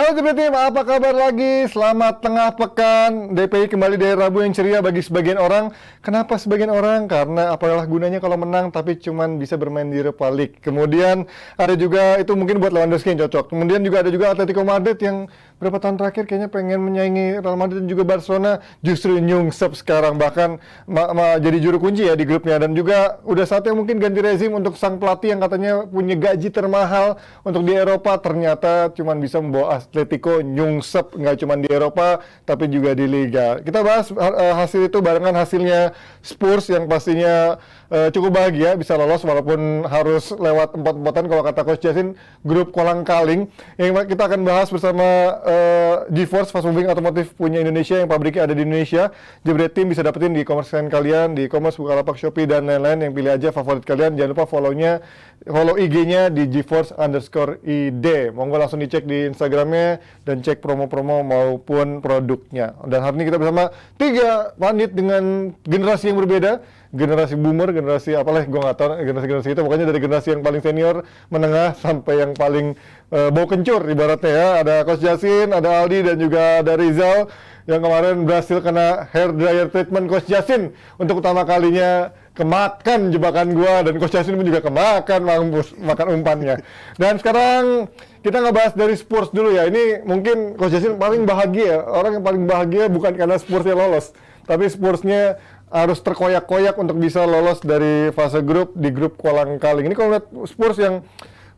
Halo Jepret Team, apa kabar lagi? Selamat tengah pekan. DPI kembali dari Rabu yang ceria bagi sebagian orang. Kenapa sebagian orang? Karena apalah gunanya kalau menang tapi cuman bisa bermain di Europa League. Kemudian ada juga, itu mungkin buat Lewandowski yang cocok. Kemudian juga ada juga Atletico Madrid yang berapa tahun terakhir kayaknya pengen menyaingi Real Madrid dan juga Barcelona, justru nyungsep sekarang, bahkan jadi juru kunci ya di grupnya. Dan juga udah saatnya mungkin ganti rezim untuk sang pelatih yang katanya punya gaji termahal untuk di Eropa, ternyata cuman bisa membawa Atletico nyungsep nggak cuma di Eropa tapi juga di Liga. Kita bahas hasil itu barengan hasilnya Spurs yang pastinya cukup bahagia bisa lolos walaupun harus lewat empot-empotan kalau kata Coach Jasin, grup kolang-kaling. Yang kita akan bahas bersama GeForce Fast Moving Otomotif punya Indonesia yang pabriknya ada di Indonesia. Jebret Team bisa dapetin di e-commerce kalian, di e-commerce Bukalapak, Shopee dan lain-lain. Yang pilih aja favorit kalian. Jangan lupa follow IG-nya di GeForce_ID. Monggo langsung dicek di Instagramnya dan cek promo-promo maupun produknya. Dan hari ini kita bersama 3 wanit dengan generasi yang berbeda. Generasi boomer, generasi apalah gue nggak tahu generasi itu, pokoknya dari generasi yang paling senior, menengah sampai yang paling bau kencur ibaratnya ya. Ada Coach Jasin, ada Aldi dan juga ada Rizal yang kemarin berhasil kena hair dryer treatment Coach Jasin untuk utama kalinya, kemakan jebakan gua, dan Coach Jasin pun juga kemakan makan umpannya. Dan sekarang kita ngebahas dari Spurs dulu ya. Ini mungkin Coach Jasin paling bahagia, orang yang paling bahagia bukan karena Spursnya lolos, tapi Spursnya harus terkoyak-koyak untuk bisa lolos dari fase grup di grup kolang-kaling. Ini kalau lihat Spurs yang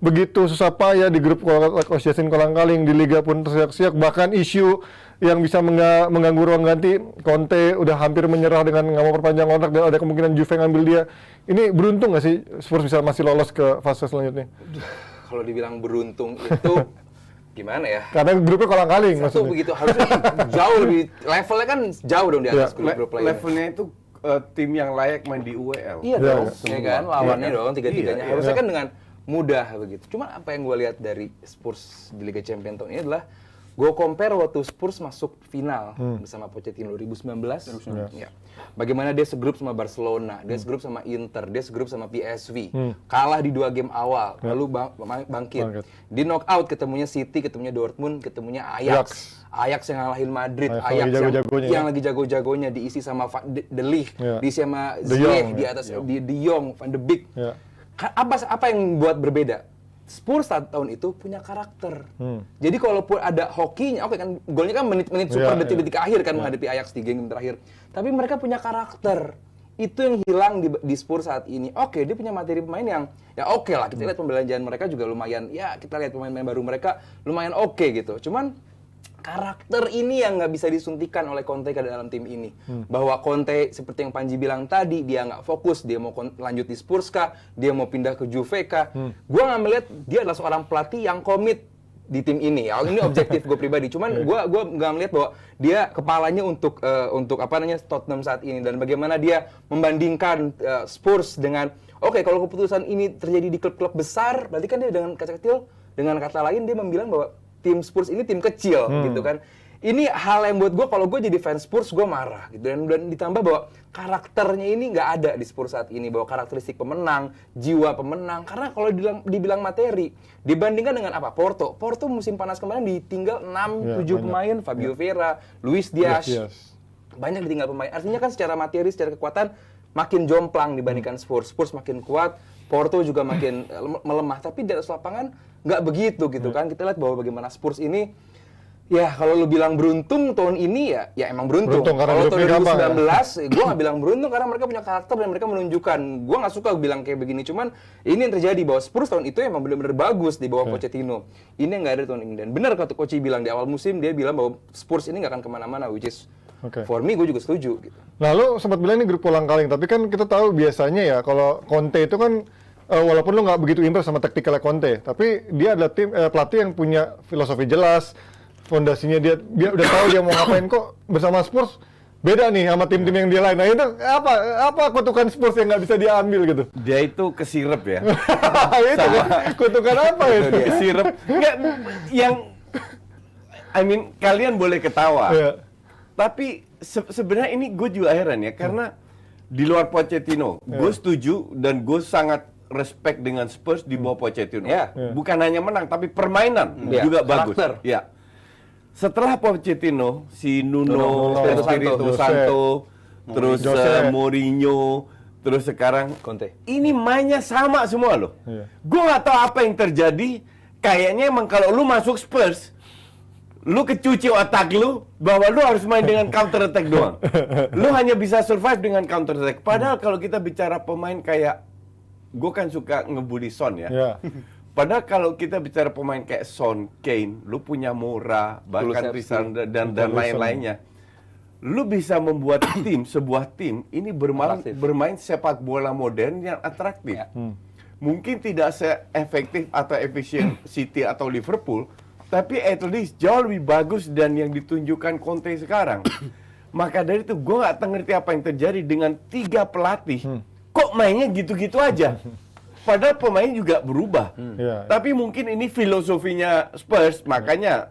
begitu susah payah di grup Coach Jasin kolang-kaling, di Liga pun tersiak-siak, bahkan isu yang bisa mengganggu ruang ganti, Conte udah hampir menyerah dengan nggak mau perpanjang kontrak dan ada kemungkinan Juve ngambil dia. Ini beruntung nggak sih Spurs bisa masih lolos ke fase selanjutnya? Kalau dibilang beruntung itu gimana ya? Karena grupnya kolang-kaling maksudnya. Satu begitu, harusnya jauh lebih, levelnya kan jauh dong di atas grup lainnya. Levelnya itu tim yang layak main di UEL. Iya dong, ya kan, lawannya Iya, dong tiga-tiganya. iya. Harusnya kan dengan mudah begitu. Cuma apa yang gue lihat dari Spurs di Liga Champions tahun ini adalah gue compare waktu Spurs masuk final bersama Pochettino 2019. Ya. Bagaimana dia segrup sama Barcelona, dia segrup sama Inter, dia segrup sama PSV. Kalah di 2 game awal, lalu bangkit. Di knockout ketemunya City, ketemunya Dortmund, ketemunya Ajax. Ajax yang ngalahin Madrid, Ajax yang lagi jago-jagonya diisi sama De Ligt, diisi sama Ziyech di atas De Jong, Van de Beek. Apa yang buat berbeda? Spurs tahun itu punya karakter. Jadi kalaupun ada hokinya, oke kan golnya kan menit-menit super detik-detik akhir kan menghadapi Ajax di game terakhir. Tapi mereka punya karakter. Itu yang hilang di Spurs saat ini. Oke, dia punya materi pemain yang ya oke lah. Kita lihat pembelanjaan mereka juga lumayan. Ya kita lihat pemain-pemain baru mereka lumayan oke gitu. Cuman karakter ini yang nggak bisa disuntikan oleh Conte ke dalam tim ini. Bahwa Conte seperti yang Panji bilang tadi, dia nggak fokus, dia mau lanjut di Spurs kah, dia mau pindah ke Juve kah. Gue nggak melihat dia adalah seorang pelatih yang komit di tim ini. Ya, ini objektif gue pribadi. Cuman gue nggak melihat bahwa dia kepalanya untuk Tottenham saat ini, dan bagaimana dia membandingkan Spurs dengan kalau keputusan ini terjadi di klub-klub besar, berarti kan dia dengan kaca kecil. Dengan kata lain dia membilang bahwa tim Spurs ini tim kecil gitu kan. Ini hal yang buat gue, kalau gue jadi fans Spurs gue marah gitu. Dan ditambah bahwa karakternya ini nggak ada di Spurs saat ini, bahwa karakteristik pemenang, jiwa pemenang. Karena kalau dibilang materi, dibandingkan dengan apa? Porto musim panas kemarin ditinggal 6-7 pemain, Fabio Vieira, Luis Diaz. Banyak ditinggal pemain. Artinya kan secara materi, secara kekuatan makin jomplang dibandingkan Spurs. Spurs makin kuat, Porto juga makin melemah. Tapi di atas lapangan nggak begitu gitu kan. Kita lihat bahwa bagaimana Spurs ini, ya kalau lu bilang beruntung tahun ini ya emang beruntung. Kalau tahun 2019 gue nggak bilang beruntung karena mereka punya karakter dan mereka menunjukkan. Gue nggak suka bilang kayak begini, cuman ini yang terjadi bahwa Spurs tahun itu emang benar-benar bagus di bawah Pochettino. Ini yang nggak ada tahun ini. Dan benar kata Coach bilang di awal musim, dia bilang bahwa Spurs ini nggak akan kemana-mana, which is for me gue juga setuju gitu. Lalu sempat bilang ini grup kolang-kaling, tapi kan kita tahu biasanya ya kalau Conte itu kan walaupun lo nggak begitu impress sama taktikalnya Conte, tapi dia adalah pelatih yang punya filosofi jelas, fondasinya dia udah tahu dia mau ngapain. Kok bersama Spurs beda nih sama tim-tim yang dia lain. Nah itu apa kutukan Spurs yang nggak bisa diambil gitu? Dia itu kesirep ya. Itu kutukan apa itu? Kesirep. Nggak, yang kalian boleh ketawa. Tapi sebenarnya ini gue juga heran ya, karena di luar Pochettino, gue setuju dan gue sangat respect dengan Spurs di bawah Pochettino. Bukan hanya menang, tapi permainan juga bagus. Ya. setelah Pochettino, si Nuno Santo, Espirito Santo, terus Jose. Mourinho, terus sekarang Conte. ini mainnya sama semua loh. Iya. Gue nggak tahu apa yang terjadi. Kayaknya emang kalau lu masuk Spurs, lu kecuci otak lu bahwa lu harus main dengan counter attack doang. Lu hanya bisa survive dengan counter attack. Padahal kalau kita bicara pemain kayak, gue kan suka ngebully Son ya. Ya. Padahal kalau kita bicara pemain kayak Son, Kane, lu punya Moura, bahkan Kulusevski. Rizal dan lain-lainnya. Lu bisa membuat sebuah tim ini Atraktif. bermain sepak bola modern yang atraktif. Ya. Mungkin tidak se-efektif atau efisien City atau Liverpool, tapi at least jauh lebih bagus dan yang ditunjukkan Conte sekarang. Maka dari itu gue nggak ngerti apa yang terjadi dengan 3 pelatih. Kok mainnya gitu-gitu aja? Padahal pemain juga berubah. Iya. Tapi mungkin ini filosofinya Spurs, makanya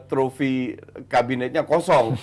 trofi kabinetnya kosong.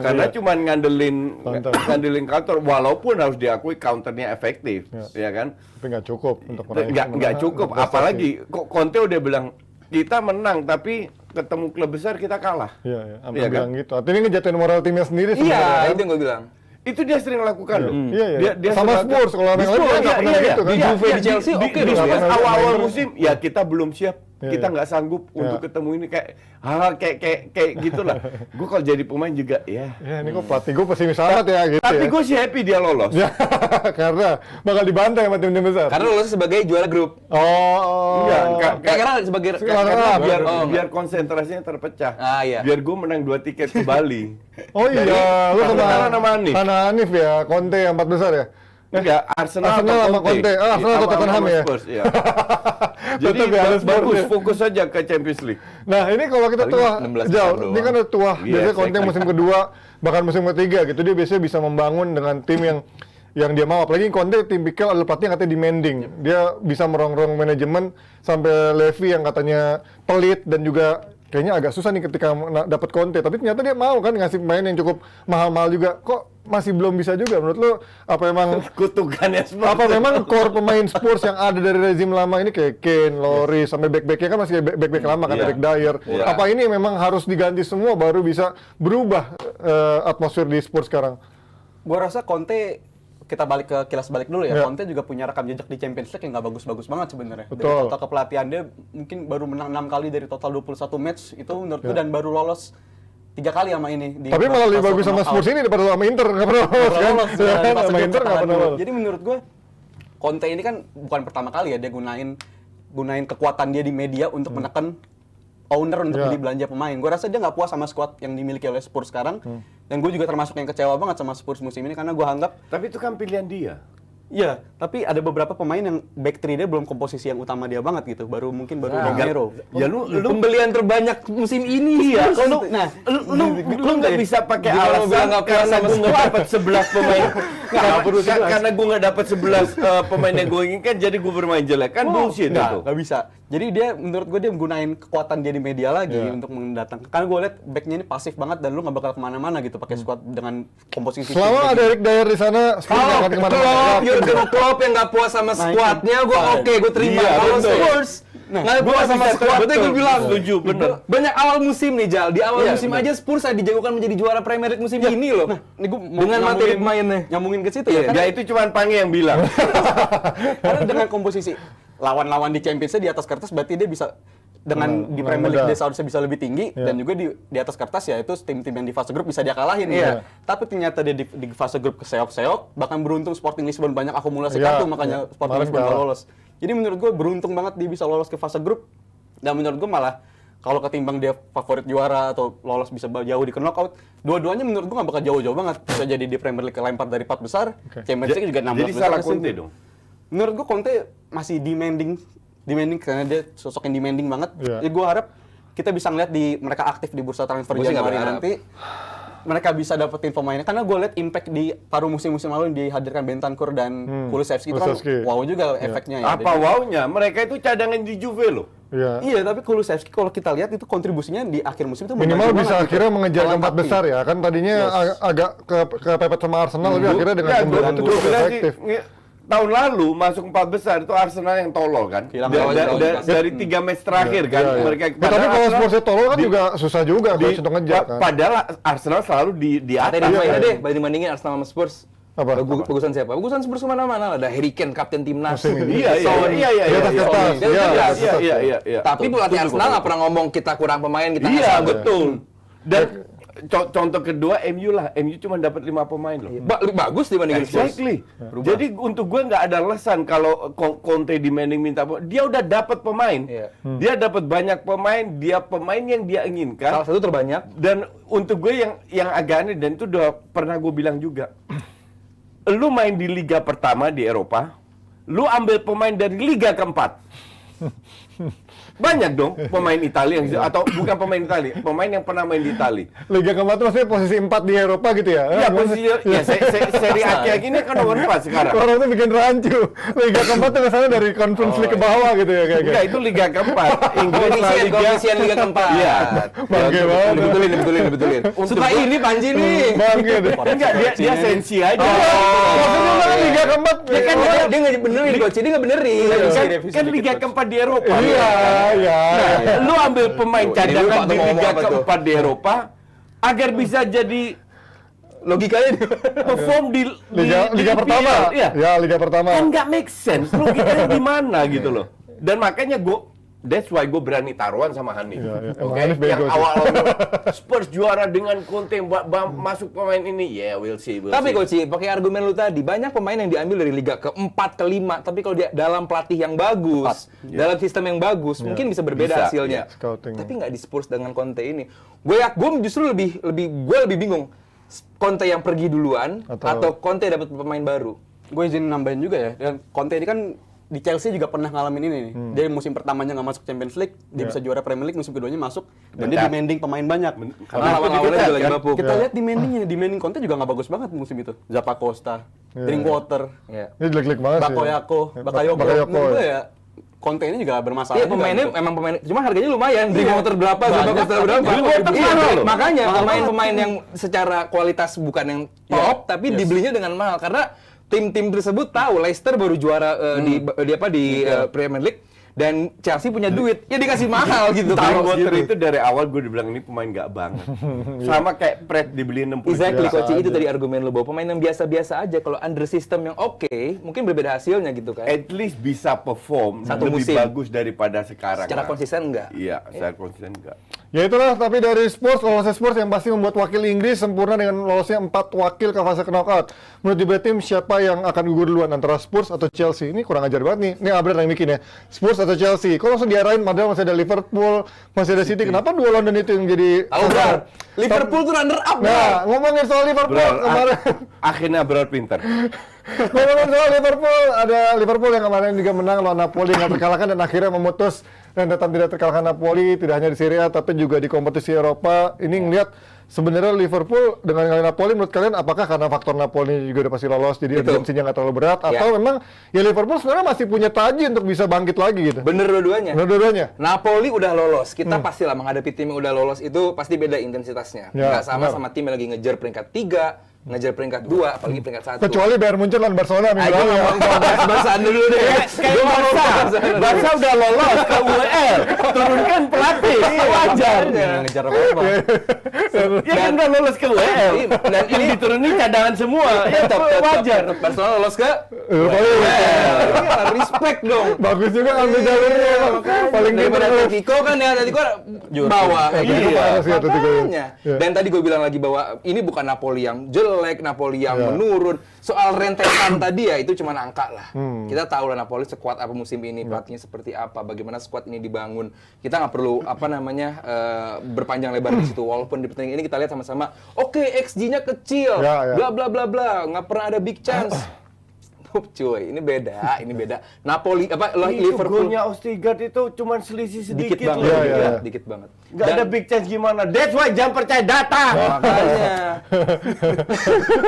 Karena cuma ngandelin counter, walaupun harus diakui counternya efektif, ya kan? Tapi nggak cukup untuk meraih Nggak kemenangan, cukup, prestasi. apalagi kok Conte udah bilang kita menang, tapi ketemu klub besar kita kalah. Iya, iya. Sampai Iya kan? bilang gitu. Artinya ngejatuhin moral timnya sendiri sebenarnya. Iya, kan? itu yang gue bilang. Itu dia sering lakukan loh. Iya, iya. Dia Sama sebagai- Spurs, kalau yang lain dia nggak pernah gitu kan. Di Juve, di Chelsea, oke di loh ya. Spurs awal-awal Main musim, ya kita belum siap, Iya, kita iya. nggak sanggup untuk Iya. ketemu ini kayak hal kayak gitulah. Gue kalau jadi pemain juga, ya. Ya, ini kok pelatih gue pesimis amat ya gitu Tapi ya. gue sih happy dia lolos. Ya, karena bakal dibantai sama tim-tim besar. Karena lolos sebagai juara grup. Enggak, Karena sebagai karena biar Oh, biar konsentrasinya terpecah. Ah, iya. Biar gue menang 2 tiket ke Bali. Oh iya, lu Arsenal sama Hanif. sama Hanif ya, Conte yang 4 besar ya. Enggak, Arsenal Sama Conte. Ah, Arsenal atau Sama Tottenham ya. Spurs, iya. Jadi Tetap ya, ada Spurs bagus, ya. fokus saja ke Champions League. Nah ini kalau kita Paling tua 16 jauh, besar ini kan udah tua. Iya, Biasanya Conte exactly. musim kedua, bahkan musim ketiga gitu dia biasanya bisa membangun dengan tim yang dia mau. Apalagi Conte tipikal adalah pelatih yang katanya demanding. Dia bisa merongrong manajemen sampai Levy yang katanya pelit dan juga kayaknya agak susah nih ketika dapat Conte. Tapi ternyata dia mau kan ngasih pemain yang cukup mahal-mahal juga. Kok masih belum bisa juga menurut lo? Apa emang Kutukannya Spurs. apa memang core pemain Spurs yang ada dari rezim lama ini kayak Kane, Lloris, sampai back-backnya kan masih back-back lama kan, Iya. Eric Dyer. Iya. Apa ini memang harus diganti semua baru bisa berubah atmosfer di Spurs sekarang? Gua rasa Conte, kita balik ke kilas balik dulu ya. Ya. Conte juga punya rekam jejak di Champions League yang nggak bagus-bagus banget sebenarnya. Dari Betul. total kepelatihan dia mungkin baru menang 6 kali dari total 21 match itu menurutku, Ya. dan baru lolos 3 kali sama ini. Tapi malah lebih bagus sama Spurs ini daripada sama Inter, nggak pernah lolos kan? lolos, Ya kan? di fase Sama grup Inter nggak ketahuan pernah dulu. lolos. Jadi menurut gue Conte ini kan bukan pertama kali ya dia gunain kekuatan dia di media untuk menekan owner untuk Ya. beli belanja pemain. Gue rasa dia nggak puas sama squad yang dimiliki oleh Spurs sekarang. Dan gue juga termasuk yang kecewa banget sama Spurs musim ini karena gue anggap Tapi itu kan pilihan dia. iya, tapi ada beberapa pemain yang back three dia belum komposisi yang utama dia banget gitu. Baru Nah, Romero. Ya lu Pembelian terbanyak musim ini Iya, ya. kalau lu nggak bisa pakai Gimana alasan bilang nggak puas karena sama gue nggak squad? dapat 11 pemain. Karena gue nggak dapat 11 pemain yang gue inginkan, jadi gue bermain jelek kan bullshit itu. Nggak bisa. Jadi dia menurut gue dia menggunain kekuatan dia di media lagi untuk mendatang. Karena gue lihat backnya ini pasif banget dan lu nggak bakal kemana-mana gitu pakai squad dengan komposisi. Selama ada Eric Dyer di sana, Spurs nggak akan kemana-mana. Jurgen Klopp yang nggak puas sama squadnya, gue oke, gue terima. Iya, Kalau betul. Spurs nggak gua puas sama bisa squad, berarti gue betul. bilang Setuju, bener. Banyak awal musim nih Jal, di awal Iya, musim bener. aja Spurs ada dijagokan menjadi juara Premier League musim ini loh. Ini gue Dengan materi pemainnya. nyambungin ke situ Iya. ya. Ya itu cuma Pange yang bilang. Karena dengan komposisi lawan-lawan di Champions-nya di atas kertas berarti dia bisa dengan di Premier League dia seharusnya bisa lebih tinggi dan juga di atas kertas ya itu tim-tim yang di fase grup bisa dia kalahin Iya. ya. Tapi ternyata dia di fase grup keseok-seok, bahkan beruntung Sporting Lisbon banyak akumulasi Iya, kartu makanya iya. Sporting Malah Lisbon nggak kalah. lolos. Jadi menurut gue beruntung banget dia bisa lolos ke fase grup, dan menurut gue malah kalau ketimbang dia favorit juara atau lolos bisa jauh di knockout, dua-duanya menurut gue nggak bakal jauh-jauh banget. Bisa jadi di Premier League kelempar dari 4 besar, Champions League juga 16 Jadi besar. salah ke Conte situ. dong. Menurut gue Conte masih demanding karena dia sosok yang demanding banget. Iya. Jadi gue harap kita bisa ngeliat di mereka aktif di bursa transfer Gua sih nggak Januari berharap. nanti. Mereka bisa dapetin pemainnya karena gue liat impact di paruh musim-musim lalu yang dihadirkan Bentancur dan Kulusevski itu kan Kulusevski. wow juga efeknya ya. Apa wownya? Mereka itu cadangan di Juve loh. Iya. Iya, tapi Kulusevski kalau kita lihat itu kontribusinya di akhir musim itu Minimal membantu bisa banget akhirnya gitu. mengejar Lawan keempat Tapi. besar ya kan tadinya agak kepepet sama Arsenal tapi akhirnya dengan Ya, keunggulan itu gua cukup bilang sih, efektif. tahun lalu masuk 4 besar itu Arsenal yang tolol kan. Dari 3 match terakhir kan mereka. Tapi kalau Spursnya tolol kan juga susah juga coach untuk ngejar kan. Padahal Arsenal selalu di atas. Ada mainnya deh, banding-bandingin Arsenal sama Spurs. Apa? Bagusan siapa? Bagusan Spurs kemana-mana. Ada Harry Kane, kapten timnas. Iya. Tapi pelatih Arsenal nggak pernah ngomong kita kurang pemain, kita nggak Iya, sanggup. betul. Dan contoh kedua MU lah. MU cuma dapat 5 pemain loh. Bagus dibandingin Spurs. Exactly. Jadi untuk gue nggak ada alasan kalau Conte demanding minta pemain. Dia udah dapat pemain. Iya. Dia dapat banyak pemain. Dia pemain yang dia inginkan. Salah satu terbanyak. Dan untuk gue yang agak aneh, dan itu udah pernah gue bilang juga. Lu main di liga pertama di Eropa, lu ambil pemain dari liga keempat. Banyak dong pemain Italia yang atau bukan pemain Italia, pemain yang pernah main di Italia. Liga keempat itu maksudnya posisi 4 di Eropa gitu ya? Iya, posisi seri A kayak gini kan nomor 4 sekarang. Orang tuh bikin rancu. Liga keempat tuh misalnya dari Conference League ke bawah gitu ya kayak. Enggak, itu liga keempat. Inggris La Liga. Koefisien Liga keempat. Iya. Bangke banget. Dibetulin. Suka ini Panji nih. Bangke deh. Enggak, dia sensi aja. Maksudnya kan Liga keempat. Ya kan dia nggak benerin coach, dia nggak benerin. Kan liga keempat di Eropa. Iya. Nah, lu ambil pemain cadangan di liga keempat di Eropa agar bisa jadi Logikanya perform di Liga pertama. Iya. Ya, Liga pertama. Kan nggak make sense. Logikanya di mana gitu loh. Dan makanya that's why gue berani taruhan sama Hanif. Iya. Oke, Hanif bego yang sih. awal Spurs juara dengan Conte masuk pemain ini, we'll see. Tapi coach, pakai argumen lu tadi, banyak pemain yang diambil dari liga keempat, kelima. Tapi kalau dia dalam pelatih yang bagus, dalam sistem yang bagus, mungkin bisa berbeda Bisa, hasilnya. Scouting. Tapi nggak di Spurs dengan Conte ini. Gue justru lebih bingung. Conte yang pergi duluan atau Conte dapat pemain baru. Gue izin nambahin juga ya. Dan Conte ini kan di Chelsea juga pernah ngalamin ini nih. Dia musim pertamanya nggak masuk Champions League, dia bisa juara Premier League, musim keduanya masuk, dan dia demanding pemain banyak. Karena lawan-lawannya juga lagi bapuk. Kita lihat demanding Conte juga nggak bagus banget musim itu. Zappa Costa, Drinkwater, Iya. Ini jelek-jelek banget sih. Bakayoko. Bakayoko. Menurut gue ya Conte ini juga bermasalah. Iya, juga pemainnya gitu. memang pemain, cuma harganya lumayan. Drinkwater berapa, Zappa Costa berapa. Drinkwater Iya, mahal loh. makanya pemain-pemain yang secara kualitas bukan yang top, tapi dibelinya dengan mahal karena tim-tim tersebut tahu Leicester baru juara di Premier League dan Chelsea punya duit, ya dikasih mahal gitu. Drinkwater itu dari awal gue dibilang ini pemain nggak banget. Sama kayak Pret dibeli 60 Exactly, juta. coach. Itu tadi argumen lo bahwa pemain yang biasa-biasa aja kalau under system yang oke, mungkin berbeda hasilnya gitu kan. At least bisa perform Satu lebih musim. bagus daripada sekarang. Secara lah. konsisten enggak? Iya, secara konsisten enggak. Ya itulah, tapi dari lolosnya Spurs yang pasti membuat wakil Inggris sempurna dengan lolosnya 4 wakil ke fase knockout. Menurut di tim siapa yang akan gugur duluan antara Spurs atau Chelsea? Ini kurang ajar banget nih. Ini Abrar yang bikin ya. Spurs atau Chelsea? Kok langsung diarahin padahal masih ada Liverpool, masih ada City. Kenapa dua London itu yang jadi Tahu Brar, Liverpool tuh runner up, Brar. Nah, ngomongin soal Liverpool kemarin. Akhirnya Abrar pinter. Ngomongin soal Liverpool, ada Liverpool yang kemarin juga menang lawan Napoli nggak terkalahkan dan akhirnya memutus dan tetap tidak terkalahkan Napoli, tidak hanya di Serie A tapi juga di kompetisi Eropa. Ini ngelihat sebenarnya Liverpool dengan ngalahin Napoli, menurut kalian apakah karena faktor Napoli juga udah pasti lolos jadi urgensinya nggak terlalu berat atau memang ya Liverpool sebenarnya masih punya taji untuk bisa bangkit lagi gitu? Bener dua-duanya. Bener dua-duanya. Napoli udah lolos, kita pastilah menghadapi tim yang udah lolos itu pasti beda intensitasnya. Ya, Nggak sama benar. sama tim yang lagi ngejar peringkat 3, ngejar peringkat 2, apalagi peringkat 1. Kecuali Bayern Munchen lawan Barcelona minggu Ayo lalu ya. ngomong bahas dulu deh. Kayak Barca udah lolos ke UEL, turunkan pelatih, wajar. ngejar apa? Ya kan udah lolos ke UEL, Dan yang diturunin cadangan semua, ya wajar. Barcelona lolos ke Eropa. respect dong. Bagus juga ambil jalurnya emang. Paling Daripada pintar. Atletico kan ya, Atletico bawah. Atletico Iya, parah sih, Atletico. makanya. Iya. Dan tadi gue bilang lagi bahwa ini bukan Napoli yang jelek, Napoli yang menurun. Soal rentetan tadi ya, itu cuma angka lah. Kita tahu lah Napoli sekuat apa musim ini, pelatihnya seperti apa, bagaimana skuad ini dibangun. Kita nggak perlu berpanjang lebar di situ. Walaupun di pertandingan ini kita lihat sama-sama, oke, XG-nya kecil, Ya, ya. bla bla bla bla, nggak pernah ada big chance. Cuy, ini beda. Napoli Liverpool Golnya Ostigard itu cuma selisih sedikit dikit banget, loh. Iya, iya. dikit banget. Nggak ada big chance gimana. That's why jangan percaya data. Makanya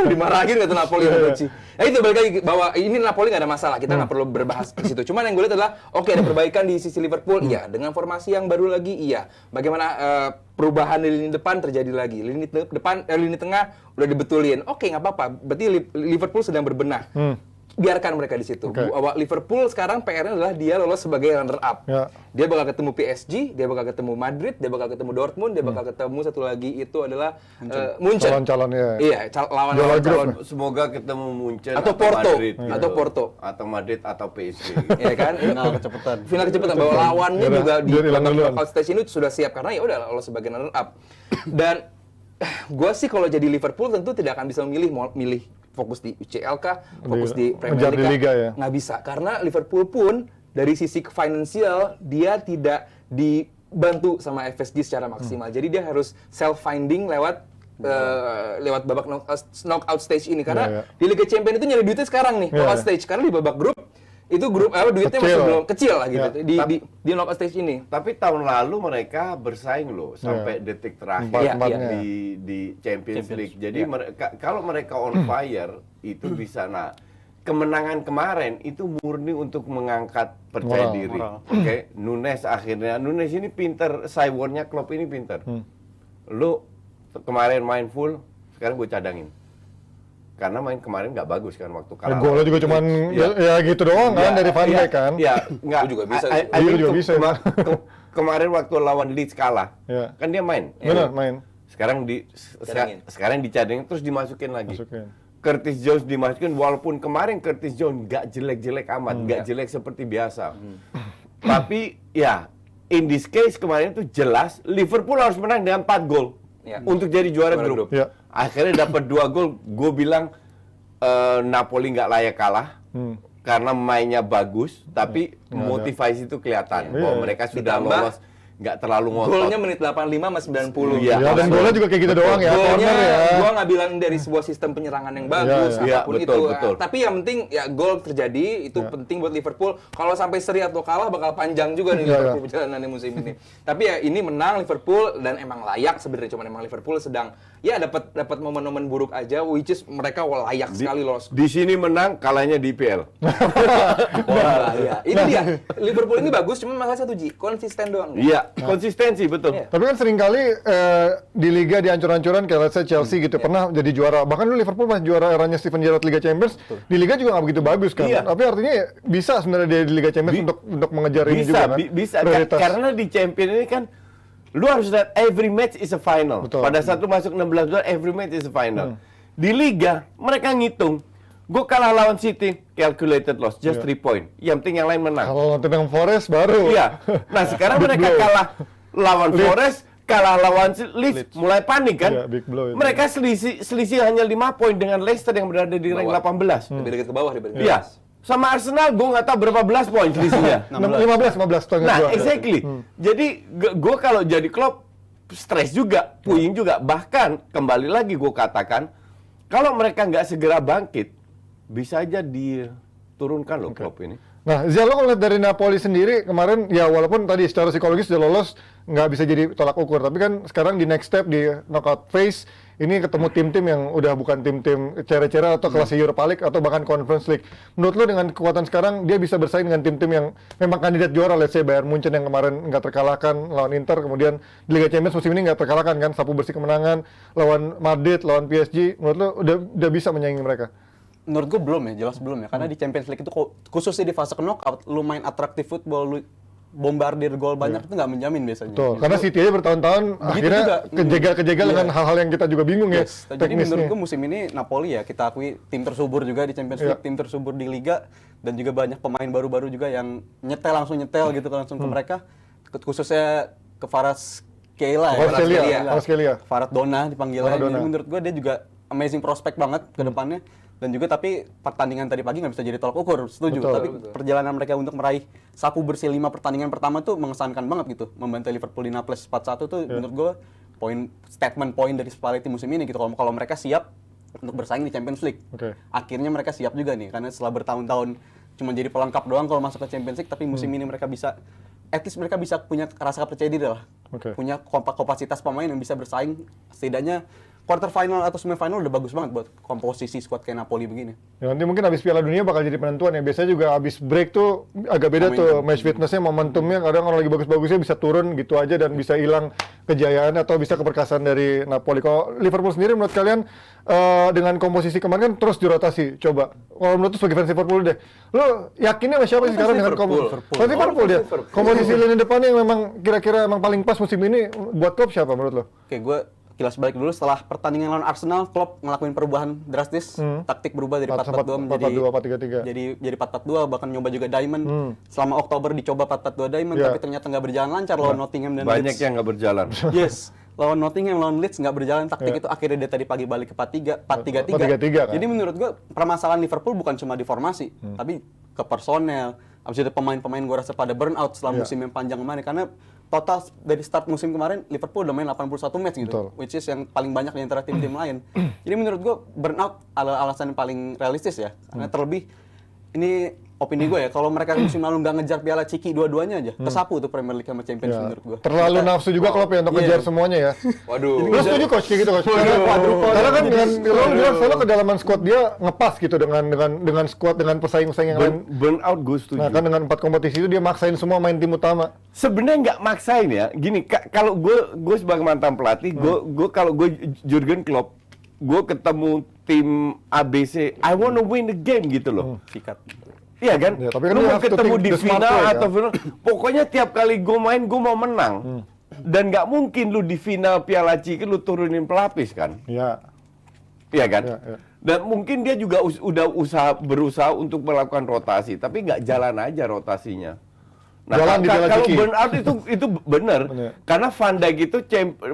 dimarahin nggak tuh Napoli sama Coach. Nah itu balik lagi bahwa ini Napoli nggak ada masalah, kita nggak perlu berbahas ke situ. Cuman yang gue lihat adalah oke, ada perbaikan di sisi Liverpool, iya. Dengan formasi yang baru lagi, iya. Bagaimana perubahan di lini depan terjadi lagi, lini depan, lini tengah udah dibetulin. Oke, nggak apa-apa. Berarti Liverpool sedang berbenah. biarkan mereka di situ. Oke. Liverpool sekarang PR-nya adalah dia lolos sebagai runner up. Ya. Dia bakal ketemu PSG, dia bakal ketemu Madrid, dia bakal ketemu Dortmund, dia bakal ketemu satu lagi itu adalah Munchen. Calon-calonnya. Iya, lawan Juara grup calon Semoga ketemu Munchen atau Porto, Madrid, atau Porto. atau Madrid atau PSG. Ya kan? Final kecepatan. Final kecepatan bahwa lawannya Biar- juga di biar hilang babak duluan. knockout stage ini sudah siap karena ya udah lolos sebagai runner up. Dan gue sih kalau jadi Liverpool tentu tidak akan bisa mau milih fokus di UCL kah, fokus di Premier ngejar di League Liga kah? ya? Nggak bisa karena Liverpool pun dari sisi finansial dia tidak dibantu sama FSG secara maksimal. Jadi dia harus self finding lewat babak knockout stage ini karena Iya. di Liga Champions itu nyari duitnya sekarang nih, Iya, knockout iya. stage karena di babak grup itu grup duitnya Kecil. masih belum kecil lah gitu Ya. di knockout stage ini. Tapi tahun lalu mereka bersaing loh sampai detik terakhir Empat-empatnya. di Champions League. Jadi kalau mereka on fire itu bisa. Nah, kemenangan kemarin itu murni untuk mengangkat percaya Moral, diri. moral. Oke, Nunes ini pinter, Cyborgnya Klopp ini pinter. Lu kemarin main full, sekarang gue cadangin. Karena main kemarin nggak bagus kan waktu kalah. Golnya juga cuman ya gitu doang kan dari Van Dijk kan. Iya, enggak. Lu juga bisa I- sih. I think Lu juga bisa. kemarin waktu lawan Leeds kalah, Iya. kan dia main. Benar main. Sekarang dicadangin terus dimasukin lagi. Masukin. Curtis Jones dimasukin walaupun kemarin Curtis Jones nggak jelek-jelek amat, nggak jelek seperti biasa. Tapi ya in this case kemarin itu jelas Liverpool harus menang dengan 4 gol Ya. untuk jadi juara Juara grup. grup. Ya. Akhirnya dapat 2 gol, gue bilang Napoli nggak layak kalah. Karena mainnya bagus, tapi motivasi itu kelihatan bahwa mereka sudah Ditambah, lolos, nggak terlalu ngotot. Golnya menit 85 sama 90. Iya. Ya, dan golnya juga kayak gitu doang ya. Golnya Corner ya. gua nggak bilang dari sebuah sistem penyerangan yang bagus Iya, apapun betul, itu. betul. Tapi yang penting ya gol terjadi itu penting buat Liverpool. Kalau sampai seri atau kalah bakal panjang juga nih Iya, Liverpool perjalanannya musim ini. Tapi ya ini menang Liverpool dan emang layak sebenarnya, cuman emang Liverpool sedang ya dapat momen-momen buruk aja which is mereka layak sekali lolos. Di sini menang, kalahnya di IPL. Wah, iya. Ini dia. Liverpool ini bagus, cuma masalah satu konsisten doang. Iya, konsistensi betul. Iya. Tapi kan seringkali di liga dihancur-hancuran kayak let's say Chelsea gitu pernah jadi juara. Bahkan dulu Liverpool pas juara eranya Steven Gerrard Liga Champions, di liga juga nggak begitu bagus kan. Iya. Tapi artinya ya, bisa sebenarnya dia di Liga Champions untuk mengejar ini Bisa, juga kan. bisa. Prioritas. Karena di Champion ini kan lu harus lihat every match is a final. Betul. Pada saat lu masuk 16 besar, every match is a final. Di liga mereka ngitung. Gue kalah lawan City, calculated loss, just 3 point. Yang penting yang lain menang. Kalau Nottingham Forest baru. Iya. Nah sekarang Big mereka blow. kalah lawan Leeds. Forest, kalah lawan Leeds, mulai panik kan? Iya, big blow itu. Mereka selisih hanya 5 poin dengan Leicester yang berada di rank 18. Lebih dekat ke bawah dibanding Iya. Sama Arsenal gue nggak tahu berapa belas poin selisihnya. 15 setengah Nah, gua. exactly. Jadi gue kalau jadi Klopp stres juga, puyeng juga. Bahkan kembali lagi gue katakan, kalau mereka nggak segera bangkit, bisa aja diturunkan loh Klopp ini. Nah, Zia, lo kalau lihat dari Napoli sendiri kemarin ya walaupun tadi secara psikologis sudah lolos nggak bisa jadi tolak ukur, tapi kan sekarang di next step di knockout phase ini ketemu tim-tim yang udah bukan tim-tim cere-cere atau kelas Europa League atau bahkan Conference League. Menurut lo dengan kekuatan sekarang dia bisa bersaing dengan tim-tim yang memang kandidat juara, let's say Bayern Munchen yang kemarin nggak terkalahkan lawan Inter, kemudian di Liga Champions musim ini nggak terkalahkan kan, sapu bersih kemenangan lawan Madrid, lawan PSG. Menurut lo udah bisa menyaingi mereka? Menurut gue belum ya, jelas belum ya. Karena di Champions League itu khususnya di fase knockout, lu main atraktif football, lu bombardir gol banyak itu nggak menjamin biasanya. Tuh, karena City aja bertahun-tahun akhirnya juga. kejegal-kejegal dengan hal-hal yang kita juga bingung ya. Yes. Jadi teknisnya. menurut gue musim ini Napoli ya kita akui tim tersubur juga di Champions League, tim tersubur di Liga, dan juga banyak pemain baru-baru juga yang langsung nyetel gitu langsung ke mereka, khususnya ke Kvaratskhelia ya. Kvaratskhelia. Maradona dipanggilnya. Maradona. Jadi menurut gue dia juga amazing prospek banget ke depannya. Dan juga tapi pertandingan tadi pagi nggak bisa jadi tolak ukur, setuju. Betul. Tapi perjalanan mereka untuk meraih sapu bersih 5 pertandingan pertama tuh mengesankan banget gitu. Membantai Liverpool di Naples 4-1 tuh menurut gue statement poin dari Spalletti musim ini gitu. Kalau mereka siap untuk bersaing di Champions League. Oke. Akhirnya mereka siap juga nih karena setelah bertahun-tahun cuma jadi pelengkap doang kalau masuk ke Champions League, tapi musim ini mereka bisa at least mereka bisa punya rasa percaya diri lah. Oke. Punya kapasitas pemain yang bisa bersaing setidaknya quarter final atau semifinal udah bagus banget buat komposisi squad kayak Napoli begini. Ya, nanti mungkin habis Piala Dunia bakal jadi penentuan ya. Biasanya juga habis break tuh agak beda tuh match fitnessnya, momentumnya kadang kalau lagi bagus-bagusnya bisa turun gitu aja dan bisa hilang kejayaan atau bisa keperkasaan dari Napoli. Kalau Liverpool sendiri menurut kalian dengan komposisi kemarin kan terus dirotasi. Coba, kalau menurut lu sebagai fans Liverpool deh, lu yakinnya sama siapa sih sekarang dengan Liverpool dia? Komposisi lini depannya yang memang kira-kira emang paling pas musim ini buat klub siapa menurut lu? Oke, gue kilas balik dulu. Setelah pertandingan lawan Arsenal, Klopp ngelakuin perubahan drastis. Taktik berubah dari 4-4-2 menjadi 4-4-2, 4-3-3. jadi 4-4-2, bahkan nyoba juga Diamond. Selama Oktober dicoba 4-4-2 Diamond, tapi ternyata nggak berjalan lancar lawan Nottingham dan Banyak Leeds. yang nggak berjalan. Yes. Lawan Nottingham, lawan Leeds nggak berjalan taktik itu, akhirnya dia tadi pagi balik ke 4-3-3. 4-3-3 kan? Jadi menurut gue permasalahan Liverpool bukan cuma di formasi, tapi ke personel. Habis itu pemain-pemain gue rasa pada burnout setelah musim yang panjang kemarin, karena total dari start musim kemarin Liverpool udah main 81 match gitu. Betul. Which is yang paling banyak di antara tim-tim lain. Jadi menurut gue burnout adalah alasan yang paling realistis ya. Karena terlebih, ini opini gue ya, kalau mereka musim lalu nggak ngejar piala Ciki dua-duanya aja, kesapu tuh Premier League sama Champions menurut gue. Terlalu nafsu juga Klopp ya untuk ngejar semuanya ya. Waduh. Lu setuju coach kayak gitu coach? Karena kan dengan lo bilang selalu kedalaman squad dia ngepas gitu dengan squad dengan pesaing-pesaing yang lain. Burnout gue setuju. Nah kan dengan 4 kompetisi itu dia maksain semua main tim utama. Sebenarnya nggak maksain ya. Gini, kalau gue sebagai mantan pelatih, kalau gue Jurgen Klopp, gue ketemu tim ABC, I wanna win the game gitu loh. Sikat. Iya kan? Ya, tapi kan lu you mau have to ketemu think di the smart final way, atau ya. final, pokoknya tiap kali gue main gue mau menang. Dan nggak mungkin lu di final Piala Ciki lu turunin pelapis kan? Ya. Iya kan? Ya, ya. Dan mungkin dia juga udah berusaha untuk melakukan rotasi, tapi nggak jalan aja rotasinya. Nah, Jalan di Piala kalau Ciki. burnout itu benar. Benar. Karena Van Dijk itu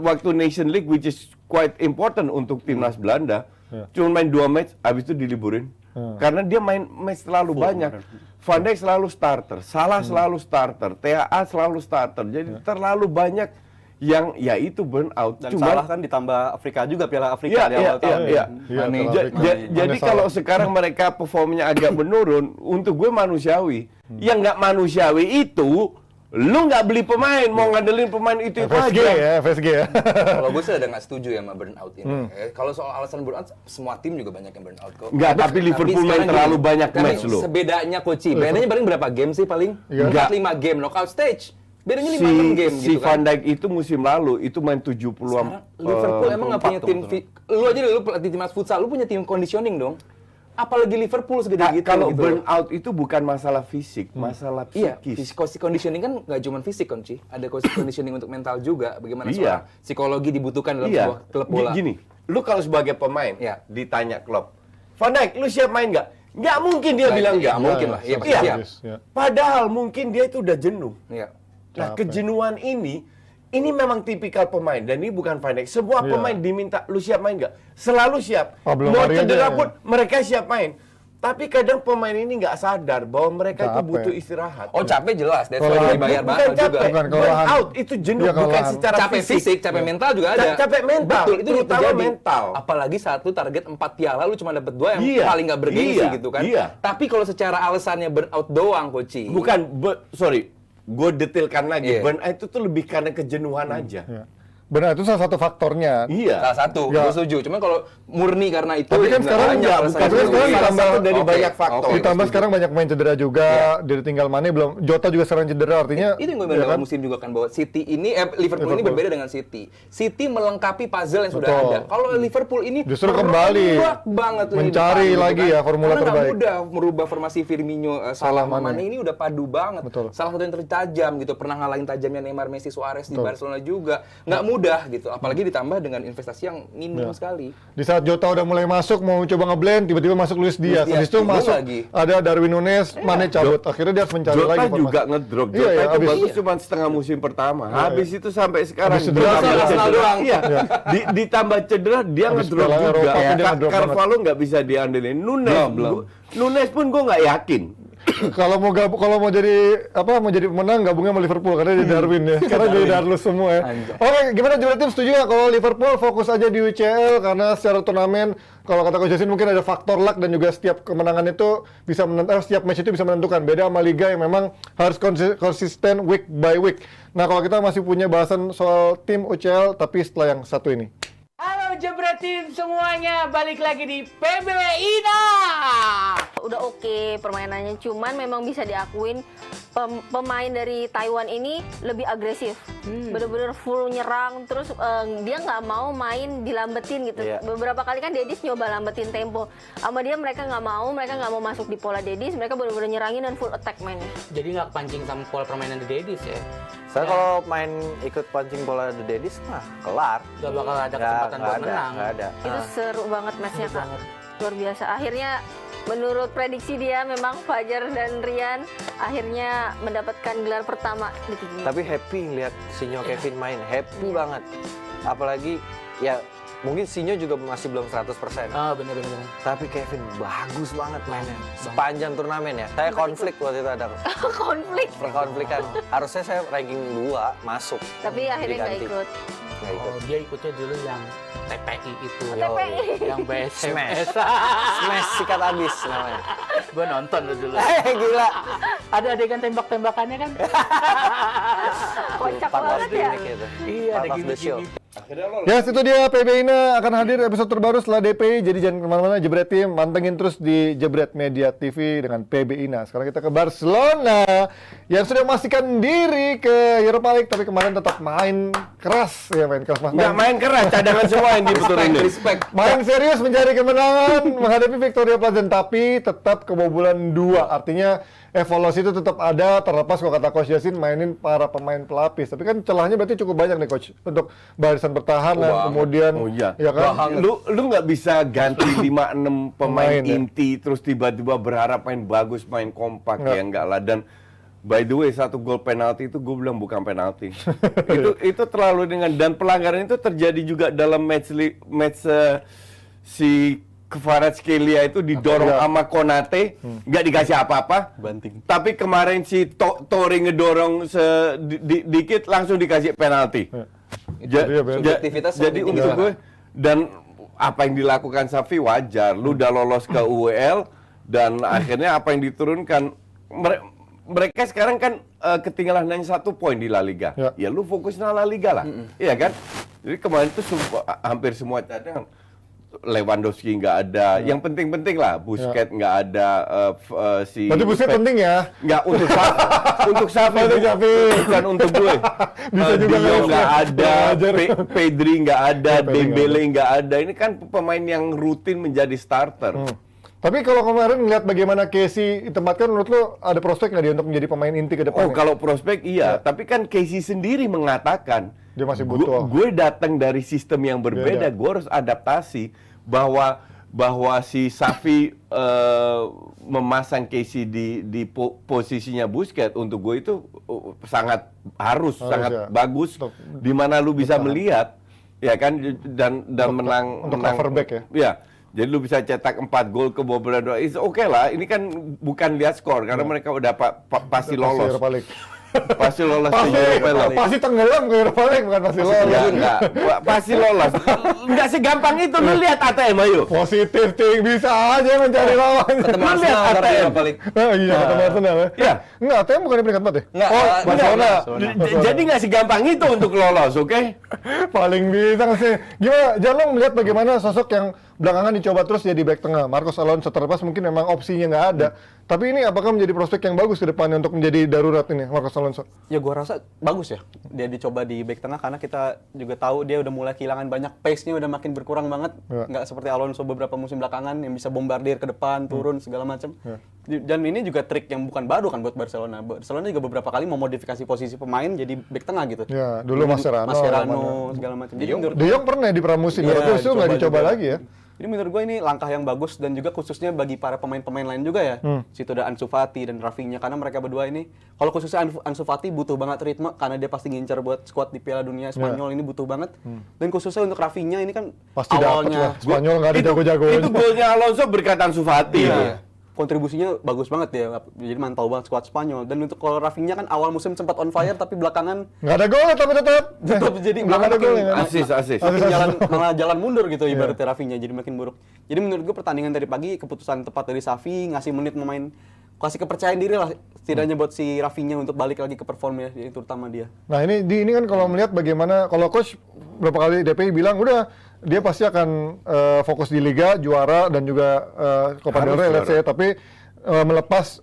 waktu Nation League, which is quite important untuk timnas Belanda, cuma main 2 match, habis itu diliburin. Karena dia main match terlalu banyak. Van Dijk selalu starter, Salah selalu starter, TAA selalu starter. Jadi terlalu banyak yang ya itu burnout. Dan Salah kan ditambah Afrika juga, Piala Afrika di awal tahun. Iya, Aneh. Jadi Salah. kalau sekarang mereka performnya agak menurun, untuk gue manusiawi. Yang nggak manusiawi itu, lu nggak beli pemain, mau ngandelin pemain itu FSG aja. ya, FSG ya. Kalau gue sih ada nggak setuju ya sama burnout ini. Kalau soal alasan burnout, semua tim juga banyak yang burnout kok. Nggak, tapi Liverpool main sekarang terlalu gini, banyak tapi match lu. Sebedanya Koci, bedanya paling berapa game sih paling? Iya. 4-5 game knockout stage. Bedanya 5-6 game Si gitu Van kan. Dijk itu musim lalu itu main 70 Sekarang Liverpool emang nggak punya tim lu aja lu pelatih timnas futsal, lu punya tim conditioning dong. Apalagi Liverpool segede gitu. Kalau gitu. burnout itu bukan masalah fisik, masalah Iya, psikis. conditioning kan nggak cuma fisik Konci, ada conditioning untuk mental juga. Bagaimana Iya. seorang psikologi dibutuhkan dalam Iya. sebuah klub bola. Gini, lu kalau sebagai pemain Iya. ditanya Klopp, Van Dijk, lu siap main nggak? Nggak mungkin dia bilang nggak. Nggak mungkin lah, iya pasti Iya. siap. Ya. Padahal mungkin dia itu udah jenuh. Iya. Nah, Capek. kejenuhan ini memang tipikal pemain dan ini bukan Van Dijk. Semua Iya. pemain diminta, lu siap main nggak? Selalu siap. Pablo Mau Mari cedera aja, pun mereka siap main. Tapi kadang pemain ini nggak sadar bahwa mereka itu Capek. butuh istirahat. Oh capek jelas, that's Kalau why bukan dibayar bukan mahal capek, juga. Bukan kelelahan. burnout itu jenuh, Iya, bukan kelelahan. secara Capek fisik, capek mental juga ada. Capek mental, Betul, itu terutama terjadi. mental. Apalagi saat lu target 4 piala, lu cuma dapat 2 yang Iya, paling nggak bergengsi iya, gitu kan. iya. Tapi kalau secara alasannya burnout doang, Koci. Bukan, sorry, gue detailkan lagi. Iya. Burnout itu tuh lebih karena kejenuhan aja. Ya. Benar, itu salah satu faktornya. Iya. Salah satu, Ya. gue setuju. Cuman kalau murni karena itu, Tapi kan ya sekarang banyak nggak, alasannya. bukan, sekarang Iya. ditambah- Salah satu dari Oke, banyak faktor. oke. Ditambah sekarang banyak main cedera juga, dari tinggal Mane belum, Jota juga sering cedera, artinya Itu yang gue ya bilang kan? musim juga kan bahwa City ini Liverpool ini berbeda dengan City. City melengkapi puzzle yang sudah Betul. ada. Kalau Liverpool ini Justru kembali merombak banget lini mencari depan, lagi ya formula Karena nggak terbaik. mudah merubah formasi Firmino, Salah, Mane. Mane ini udah padu banget. Betul. Salah satu yang tertajam gitu, pernah ngalahin tajamnya Neymar, Messi, Suarez di Betul. Barcelona juga. Nggak mudah gitu, apalagi ditambah dengan investasi yang minim sekali. Di saat Jota udah mulai masuk, mau coba ngeblend, tiba-tiba masuk Luis Diaz. Diaz, Habis itu belum masuk, lagi. ada Darwin Nunes, Mane cabut. Akhirnya dia harus mencari Jota lagi juga formasi. ngedrop. Iya, Jota iya, itu habis- bagus cuma setengah musim pertama. Habis itu sampai sekarang Habis cedera, ditambah Arsenal doang. Iya. Ditambah cedera dia Habis ngedrop Piala juga. Eropa pun dia ngedrop Carvalho nggak bisa diandelin. Belum. Nunes pun gue nggak yakin. Kalau mau jadi pemenang gabungnya sama Liverpool karena dia Darwin ya. Karena jadi Darlus semua ya. Anjay. Oke, gimana juara tim setuju nggak kalau Liverpool fokus aja di UCL karena secara turnamen kalau kata Coach Justin mungkin ada faktor luck dan juga setiap kemenangan itu bisa setiap match itu bisa menentukan. Beda sama liga yang memang harus konsisten week by week. Nah, kalau kita masih punya bahasan soal tim UCL tapi setelah yang satu ini. Halo Jebretin semuanya, balik lagi di PB Ina. Udah oke permainannya, cuman memang bisa diakuin pemain dari Taiwan ini lebih agresif, bener-bener full nyerang, terus dia nggak mau main dilambetin gitu. Iya. Beberapa kali kan Dedis nyoba lambetin tempo, sama dia mereka nggak mau masuk di pola Dedis, mereka bener-bener nyerangin dan full attack mainnya. Jadi nggak kepancing sama pola permainan The Daddies ya? Saya kalau main ikut pancing bola The Daddies mah kelar. Nggak bakal ada kesempatan buat menang. Nggak ada. Itu seru banget matchnya Kak, luar biasa. Akhirnya menurut prediksi dia memang Fajar dan Rian akhirnya mendapatkan gelar pertama di TV. Tapi happy lihat Sinyo Kevin main, happy banget. Apalagi ya mungkin Sinyo juga masih belum 100%. Oh bener-bener. Tapi Kevin bagus banget mainnya sepanjang turnamen ya. Saya konflik waktu itu ada Konflik, perkonflikan. Harusnya saya ranking 2 masuk. tapi akhirnya nggak Diganti. ikut. Nggak ikut. Oh dia ikutnya dulu yang TPI itu. TPI. Yang BSMS. Smash sikat habis namanya. Gue nonton lu dulu. Gila. Ada adegan tembak-tembakannya kan? Kocak Part of banget the ya. gimmick itu. Iya, Part ada of the show. gimmick-gimmick. Ya, itu dia PB Ina akan hadir episode terbaru setelah DPI. Jadi jangan kemana-mana, Jebret Tim. Mantengin terus di Jebret Media TV dengan PB Ina. Sekarang kita ke Barcelona yang sudah memastikan diri ke Europa League, tapi kemarin tetap main keras. Ya, main keras. Nggak main keras, cadangan semua yang diputurin. Respect. Main serius mencari kemenangan menghadapi Victoria Plzen, tapi tetap kebobolan 2. Artinya evaluasi itu tetap ada, terlepas kalau kata Coach Yasin mainin para pemain pelapis. Tapi kan celahnya berarti cukup banyak nih Coach untuk barisan pertahanan, Banget. kemudian Oh iya. ya kan? Lu nggak bisa ganti 5-6 pemain Pemain, ya. inti terus tiba-tiba berharap main bagus, main kompak Nggak. ya enggak lah. Dan by the way, 1 gol penalti itu gue bilang bukan penalti. itu terlalu dan pelanggaran itu terjadi juga dalam match si Kvaratskhelia itu didorong Apa, sama Konate, nggak dikasih apa-apa. Banting. Tapi kemarin si Tori ngedorong dikit langsung dikasih penalti. Iya, bener. Subjektivitas Jadi lebih tinggi untuk sana. gue dan apa yang dilakukan Safi wajar. Lu udah lolos ke UEL dan akhirnya apa yang diturunkan mereka sekarang kan ketinggalan hanya 1 poin di La Liga. Ya lu fokus di La Liga lah. Iya kan? Jadi kemarin tuh hampir semua cadangan. Lewandowski nggak ada, yang penting-penting lah, Busquets nggak ada, si. Berarti Busquets penting ya? Nggak untuk Safi, Untuk Safi. bukan untuk gue. Bisa juga Dio nggak nggak bisa. ada, Wajar. Pedri nggak ada, Pedri nggak Dembele nggak ada. Ini kan pemain yang rutin menjadi starter. Tapi kalau kemarin melihat bagaimana Casey ditempatkan, menurut lo ada prospek nggak dia untuk menjadi pemain inti ke depan? Oh, kalau prospek iya, tapi kan Casey sendiri mengatakan Dia masih butuh. Gue datang dari sistem yang berbeda, Beda. gue harus adaptasi bahwa si Safi memasang Casey di posisinya Busquets untuk gue itu sangat Harus, sangat ya. bagus, Untuk di mana lu bisa melihat ya kan dan menang untuk cover back ya. Ya, jadi lu bisa cetak 4 gol kebobolan 2. It's okay lah. Ini kan bukan lihat skor karena mereka udah pasti lolos. Europa League. Pasti lolos ke Pasti, Europa League. pasti tenggelam ke Europa League, bukan pasti lolos. Ya, enggak, pasti lolos. Enggak segampang itu. Lu lihat ATM ayo. Positif ting, bisa aja mencari lawan. Ketemu Lu lihat Arsenal ntar di ATM. Europa League. Oh, iya, ketemu Arsenal ya. Iya. Enggak, ATM bukan di peringkat 4 ya? Enggak, Oh, Barcelona. Jadi nggak segampang itu untuk lolos, oke? Paling bisa sih. Gimana, Jalong melihat bagaimana sosok yang belakangan dicoba terus jadi back tengah. Marcos Alonso terlepas mungkin memang opsinya nggak ada. Tapi ini apakah menjadi prospek yang bagus ke depannya untuk menjadi darurat ini, Marcos Alonso? Ya gua rasa bagus ya dia dicoba di back tengah karena kita juga tahu dia udah mulai kehilangan banyak pace-nya, udah makin berkurang banget. Ya. Nggak seperti Alonso beberapa musim belakangan yang bisa bombardir ke depan, turun segala macam. Dan ini juga trik yang bukan baru kan buat Barcelona. Barcelona juga beberapa kali memodifikasi posisi pemain jadi back tengah gitu. Ya, dulu Mascherano, Mascherano segala macam. Jadi menurut De Jong pernah di pramusim, Iya, tapi itu nggak dicoba juga. lagi ya. Jadi menurut gue ini langkah yang bagus dan juga khususnya bagi para pemain-pemain lain juga ya. Situ ada Ansu Fati dan Rafinha karena mereka berdua ini kalau khususnya Ansu Fati butuh banget ritme karena dia pasti ngincar buat squad di Piala Dunia Spanyol ini butuh banget. Dan khususnya untuk Rafinha ini kan Pasti dapat lah. awalnya Spanyol nggak ada jago-jago. Itu golnya Alonso berkat Ansu Fati. Iya. Kontribusinya bagus banget ya. Jadi mantau banget squad Spanyol. Dan untuk kalau Rafinha kan awal musim sempat on fire tapi belakangan Nggak ada gol tapi tetap. tetap jadi Belum ada gol ya. Asis. makin malah jalan mundur gitu ibaratnya Rafinha jadi makin buruk. Jadi menurut gue pertandingan tadi pagi keputusan tepat dari Xavi ngasih menit memain kasih kepercayaan diri lah setidaknya buat si Rafinha untuk balik lagi ke performnya terutama dia. Nah ini kan kalau melihat bagaimana kalau coach berapa kali DPI bilang udah dia pasti akan fokus di Liga, juara dan juga Copa del Rey, Harus let's say. Tapi melepas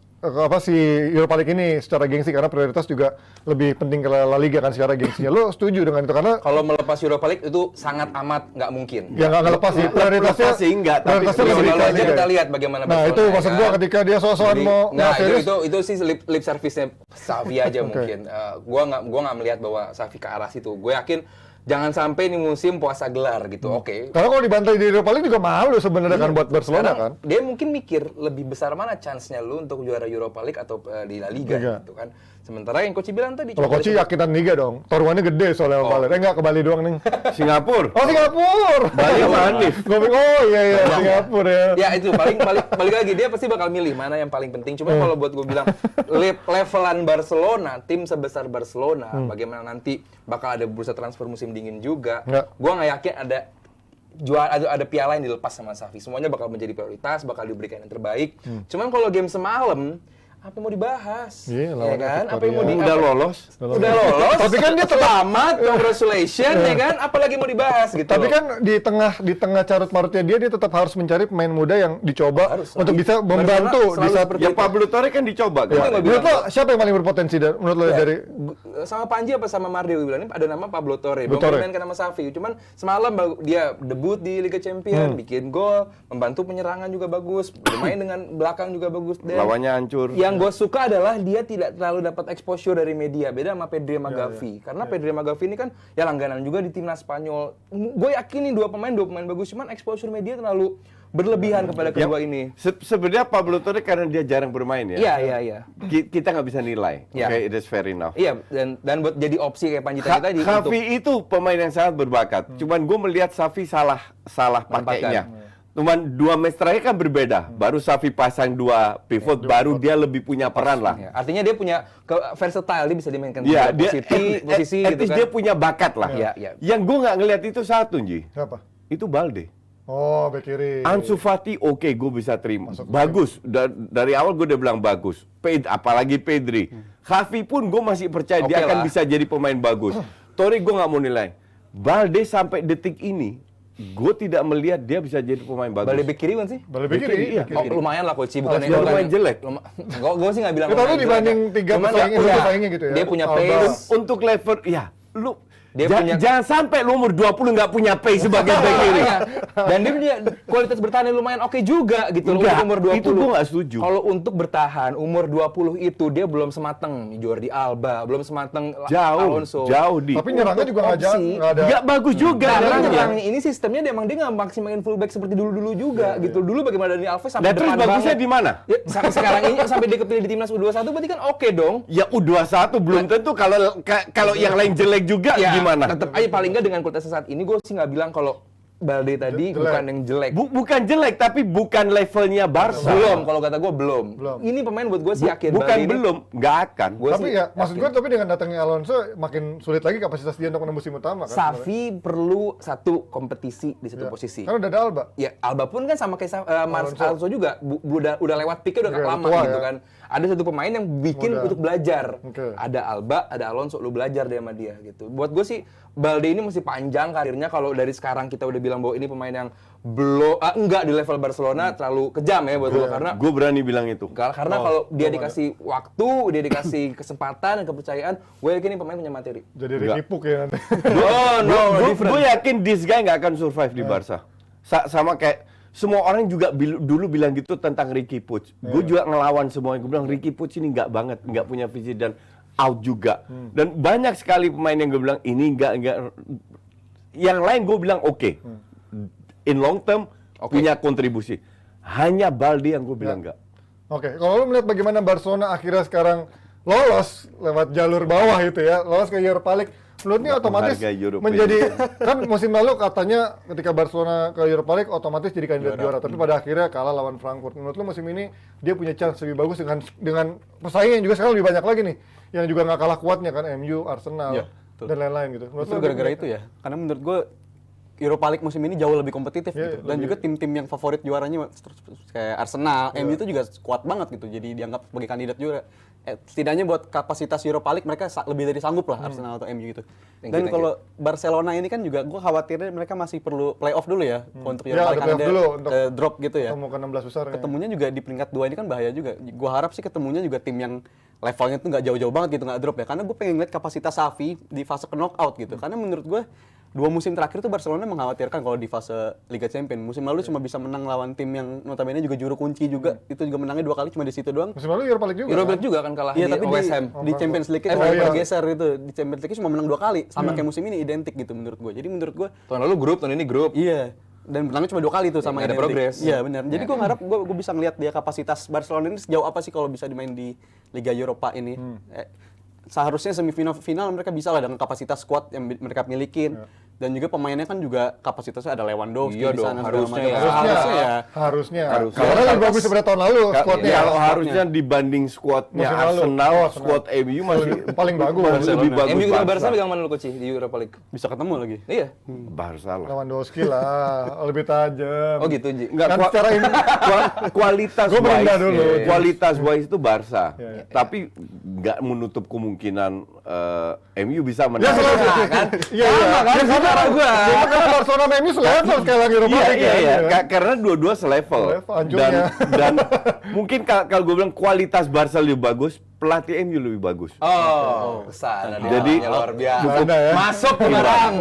si Europa League ini secara gengsi karena prioritas juga lebih penting ke La Liga kan secara gengsinya. Lo setuju dengan itu karena Kalau melepas Europa League itu sangat amat nggak mungkin. ya nggak lepas sih prioritasnya. Lepas sih enggak, tapi prioritasnya Minggu lebih lalu ke aja Liga. kita lihat bagaimana Nah Barcelona, itu ya maksud kan? gua ketika dia soal-soal Jadi, mau nah, serius. itu sih lip service-nya Xavi aja mungkin. Gua nggak melihat bahwa Xavi ke arah situ. Gue yakin jangan sampai ini musim puasa gelar gitu. Oke. Karena kalau dibantai di Europa League juga malu sebenarnya kan buat Barcelona Sekarang kan. dia mungkin mikir lebih besar mana chance-nya lu untuk juara Europa League atau di La Liga Liga. gitu kan. Sementara yang Coach bilang tadi Kalau coba Koci lihat- yakinan Liga dong. Taruhannya gede soalnya sama Bali. Enggak ke Bali doang nih. Singapura. Oh Singapura. Bali sama Hanif. Oh iya Singapura ya. Ya itu balik lagi dia pasti bakal milih mana yang paling penting. Cuma kalau buat gue bilang levelan Barcelona, tim sebesar Barcelona, bagaimana nanti bakal ada bursa transfer musim dingin juga. Nggak. Gue nggak yakin ada piala yang dilepas sama Xavi. Semuanya bakal menjadi prioritas, bakal diberikan yang terbaik. Cuman kalau game semalam apa yang mau dibahas? Iya, ya lawannya kan? Apa yang mau Victoria. Udah lolos. Udah lolos. Tapi kan dia tetap- selamat, congratulations ya kan? Apalagi mau dibahas gitu. Tapi loh. kan di tengah carut marutnya dia tetap harus mencari pemain muda yang dicoba Harus, untuk selalu. bisa membantu Barcelona di selalu saat seperti Ya Pablo Torre kan dicoba Itu kan. yang gua menurut lo bilang. siapa yang paling berpotensi menurut lo Ya, dari sama Panji apa sama Mardi bilang ini ada nama Pablo Torre. Belum Torre. dimainkan sama Xavi. Cuman semalam dia debut di Liga Champions, bikin gol, membantu penyerangan juga bagus, bermain dengan belakang juga bagus. Dan Lawannya hancur. yang gue suka adalah dia tidak terlalu dapat exposure dari media. Beda sama Pedri sama Gavi. Karena Pedri sama Gavi ini kan ya langganan juga di timnas Spanyol. Gue yakin nih dua pemain bagus. Cuman exposure media terlalu berlebihan kepada kedua ini. Sebenarnya Pablo Torre karena dia jarang bermain ya. Iya. Kita nggak bisa nilai. Ya. Oke, it is fair enough. Iya, dan buat jadi opsi kayak Panji tadi untuk Xavi itu pemain yang sangat berbakat. Cuman gue melihat Xavi salah pakainya. Cuman 2 match terakhir kan berbeda. Baru Xavi pasang 2 pivot, baru dia lebih punya peran lah. Ya, artinya dia punya versatile, dia bisa dimainkan Iya, di posisi at gitu least kan. dia punya bakat lah. Iya. Yang gue nggak ngelihat itu satu, Ji. siapa? Itu Balde. Oh, bek kiri. Ansu Fati oke, gue bisa terima. Bagus. Dari awal gue udah bilang bagus. Apalagi Pedri. Xavi pun gue masih percaya Oke dia akan lah. bisa jadi pemain bagus. Torre gue nggak mau nilai. Balde sampai detik ini, gue tidak melihat dia bisa jadi pemain bagus. Balik bek kiri kan sih? Balik bek kiri. Iya. bek kiri. Oh, lumayan lah Coach, bukan dia lumayan jelek. Gue sih nggak bilang. Ya, tapi lumayan dibanding jelek. 3 Cuman pesaingnya, ya, pesaingnya gitu ya. Dia punya Alba. pace. Untuk level, ya, lu Dia punya- jangan sampai lu umur 20 nggak punya pace sebagai back kiri. Makanya. Dan dia punya kualitas bertahan yang lumayan oke juga gitu loh Enggak, untuk umur 20. itu gua nggak setuju. Kalau untuk bertahan umur 20 itu dia belum semateng Jordi Alba, belum semateng Alonso. Jauh di. Tapi nyerangnya juga nggak jalan, opsi. nggak ada. Nggak bagus juga Karena nyerangnya. nyerangnya ini sistemnya dia emang dia nggak maksimalin fullback seperti dulu juga gitu. Dulu bagaimana Dani Alves sampai Dan terus depan bagusnya banget. di mana? Ya, sampai sekarang ini sampai dia kepilih di timnas U21 berarti kan oke dong. Ya U21 belum tentu kalau yang lain jelek juga Ya, gimana? tetap aja paling nggak dengan kualitas saat ini gue sih nggak bilang kalau Balde tadi Jelek. bukan yang jelek. Bukan jelek tapi bukan levelnya Barca. Belum, kalau kata gue belum. Belum. Ini pemain buat gue sih yakin. Bukan Balde ini- belum, nggak akan. Gua Tapi sih ya, maksud gue tapi dengan datangnya Alonso makin sulit lagi kapasitas dia untuk menembus musim utama kan. Xavi perlu satu kompetisi di satu sebenarnya. posisi. Karena udah ada Alba. Ya Alba pun kan sama kayak Alonso juga udah lewat peaknya udah Oke, lama tua gitu ya. kan. Ada satu pemain yang bikin Muda. untuk belajar. Oke. Ada Alba, ada Alonso, lu belajar deh sama dia gitu. Buat gue sih Balde ini masih panjang karirnya kalau dari sekarang kita udah bilang bahwa ini pemain yang belum enggak di level Barcelona terlalu kejam ya buat gue karena Gue berani bilang itu. karena kalau dia dikasih waktu, dia dikasih kesempatan dan kepercayaan, gue yakin ini pemain punya materi. Jadi Ricky Puk ya nanti. Oh no, Gue yakin this guy nggak akan survive di Barca. Sama kayak semua orang juga dulu bilang gitu tentang Ricky Puig. Gue juga ngelawan semuanya. Gue bilang Ricky Puig ini nggak banget, nggak punya visi dan out juga. Dan banyak sekali pemain yang gue bilang ini nggak. Yang lain gue bilang oke. In long term punya kontribusi. Hanya Balde yang gue bilang nggak. Oke, kalau lu melihat bagaimana Barcelona akhirnya sekarang lolos lewat jalur bawah itu ya, lolos ke Europa League. Menurut ini Nggak otomatis menghargai Europa menjadi kan musim lalu katanya ketika Barcelona ke Europa League otomatis jadi kandidat juara, tapi pada akhirnya kalah lawan Frankfurt. Menurut lu musim ini dia punya chance lebih bagus dengan pesaing yang juga sekarang lebih banyak lagi nih, yang juga nggak kalah kuatnya kan MU, Arsenal Iya, betul. dan lain-lain gitu. Menurut Itu lu gara-gara gimana? itu ya. Karena menurut gue Europa League musim ini jauh lebih kompetitif gitu. Dan juga tim-tim yang favorit juaranya kayak Arsenal, MU itu juga kuat banget gitu. Jadi dianggap sebagai kandidat juara. Setidaknya buat kapasitas Europa League mereka lebih dari sanggup lah Arsenal atau MU gitu. Dan kalau Barcelona ini kan juga gue khawatirnya mereka masih perlu playoff dulu ya untuk Europa League karena dulu dia untuk drop gitu ya. Ketemu ke 16 besar. Ketemunya juga di peringkat 2 ini kan bahaya juga. Gue harap sih ketemunya juga tim yang levelnya tuh nggak jauh-jauh banget gitu, nggak drop ya. Karena gue pengen lihat kapasitas Xavi di fase ke knockout gitu. Karena menurut gue 2 musim terakhir tuh Barcelona mengkhawatirkan kalau di fase Liga Champions. Musim lalu cuma bisa menang lawan tim yang notabene juga juru kunci juga. Itu juga menangnya 2 kali cuma di situ doang. Musim lalu Europa League juga. Europa League juga kan kalah Iya, di tapi West Ham. di Champions League itu bergeser itu. Di Champions League cuma menang 2 kali. Sama kayak musim ini identik gitu menurut gue. Jadi menurut gue Tahun lalu grup, tahun ini grup. iya. Dan menangnya cuma 2 kali tuh sama nggak ada identik. progres. Iya benar. Jadi gue harap gue bisa ngelihat dia kapasitas Barcelona ini sejauh apa sih kalau bisa dimain di Liga Eropa ini. Seharusnya semifinal final mereka bisa lah dengan kapasitas squad yang mereka milikin. Dan juga pemainnya kan juga kapasitasnya ada Lewandowski Iya di dong, sana harusnya segala ya. macam. Harusnya ya. Harusnya. Karena lebih bagus daripada tahun lalu squadnya. Kalau harusnya dibanding squadnya Musim lalu. Arsenal, Oh, squad MU masih paling bagus. masih lebih bagus. MU kita Barca. Barca pegang mana lu Coach di Europa League? Bisa ketemu lagi. Iya. Barca lah. Lewandowski lah, lebih tajam. Oh gitu, Ji. Enggak, Kan secara ini kualitas Gua merendah wise, dulu. kualitas wise itu Barca. Iya. Tapi nggak menutup kemungkinan MU bisa Ya menang. selalu kan? Iya, iya. Ya karena gua. Karena Barcelona sama MU selevel sekali lagi Europa Iya, League iya, kan, iya. ya. Karena dua-dua selevel. Selevel, hancurnya. Dan mungkin kalau gue bilang kualitas Barca lebih bagus, pelatih MU lebih bagus. Oh, kesana dia. Jadi, luar biasa. Anda ya. Masuk barang.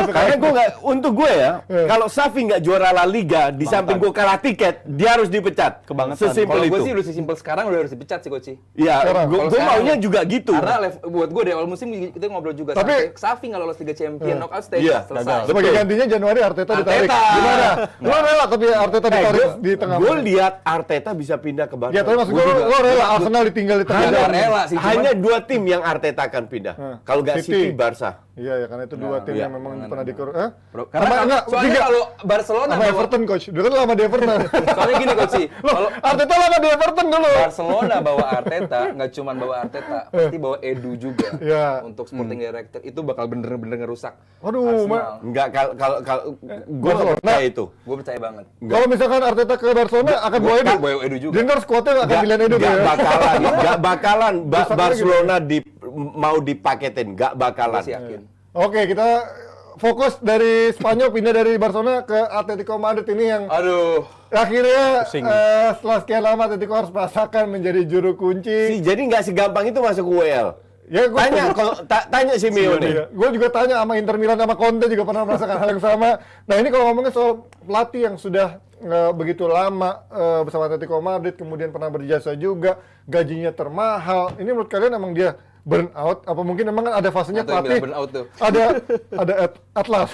Karena gue nggak, untuk gue ya, kalau Xavi nggak juara La Liga, di samping gue kalah tiket, dia harus dipecat. Kebangetan. Sesimpel Kalau gue itu. sih udah sesimpel sekarang udah harus dipecat sih Coach. Iya, Sekarang, gue kalau sekarang- maunya juga gitu. Karena buat gue di awal musim kita ngobrol juga Tapi- sampai Xavi nggak lolos Liga Champions knockout stage Iya, selesai. Sebagai gantinya Januari Arteta ditarik. Arteta. Gimana? Lo rela tapi Arteta ditarik di tengah. Gue lihat Arteta bisa pindah ke Barca. Ya tapi maksud gue lo rela Arsenal ditinggal di tengah. Hanya jalan. rela sih. Hanya 2 tim yang Arteta akan pindah. Kalau nggak City. City, Barca. Iya ya karena itu 2 tim iya. yang memang pernah dikur. Karena enggak, soalnya tiga. kalau Barcelona Sama Everton coach. Dulu kan lama di Everton. soalnya gini Coach, kalau Arteta lama di Everton dulu. Barcelona bawa Arteta, nggak cuma bawa Arteta, pasti bawa Edu juga. Iya. Untuk sporting director itu bakal bener-bener ngerusak. Waduh, Arsenal. Enggak, kalau gue Barcelona. percaya itu. Gue percaya banget. Kalau misalkan Arteta ke Barcelona akan bawa Edu. Bawa Edu juga. Jadi ntar squadnya akan pilihan Edu tuh Nggak ya. bakalan, nggak bakalan Besarnya Barcelona mau dipaketin, nggak bakalan. Masih yakin. Oke, kita fokus dari Spanyol pindah dari Barcelona ke Atletico Madrid ini yang Aduh. akhirnya setelah sekian lama Atletico harus merasakan menjadi juru kunci. Jadi nggak segampang itu masuk UEL. Ya, gua Tanya, tanya Simeone. Iya. Gue juga tanya sama Inter Milan sama Conte juga pernah merasakan hal yang sama. Nah ini kalau ngomongin soal pelatih yang sudah begitu lama bersama Atletico Madrid, kemudian pernah berjasa juga, gajinya termahal. Ini menurut kalian emang dia burn out? Apa mungkin emang ada fasenya Atau yang pelatih? bilang burn out tuh. Ada Atlas.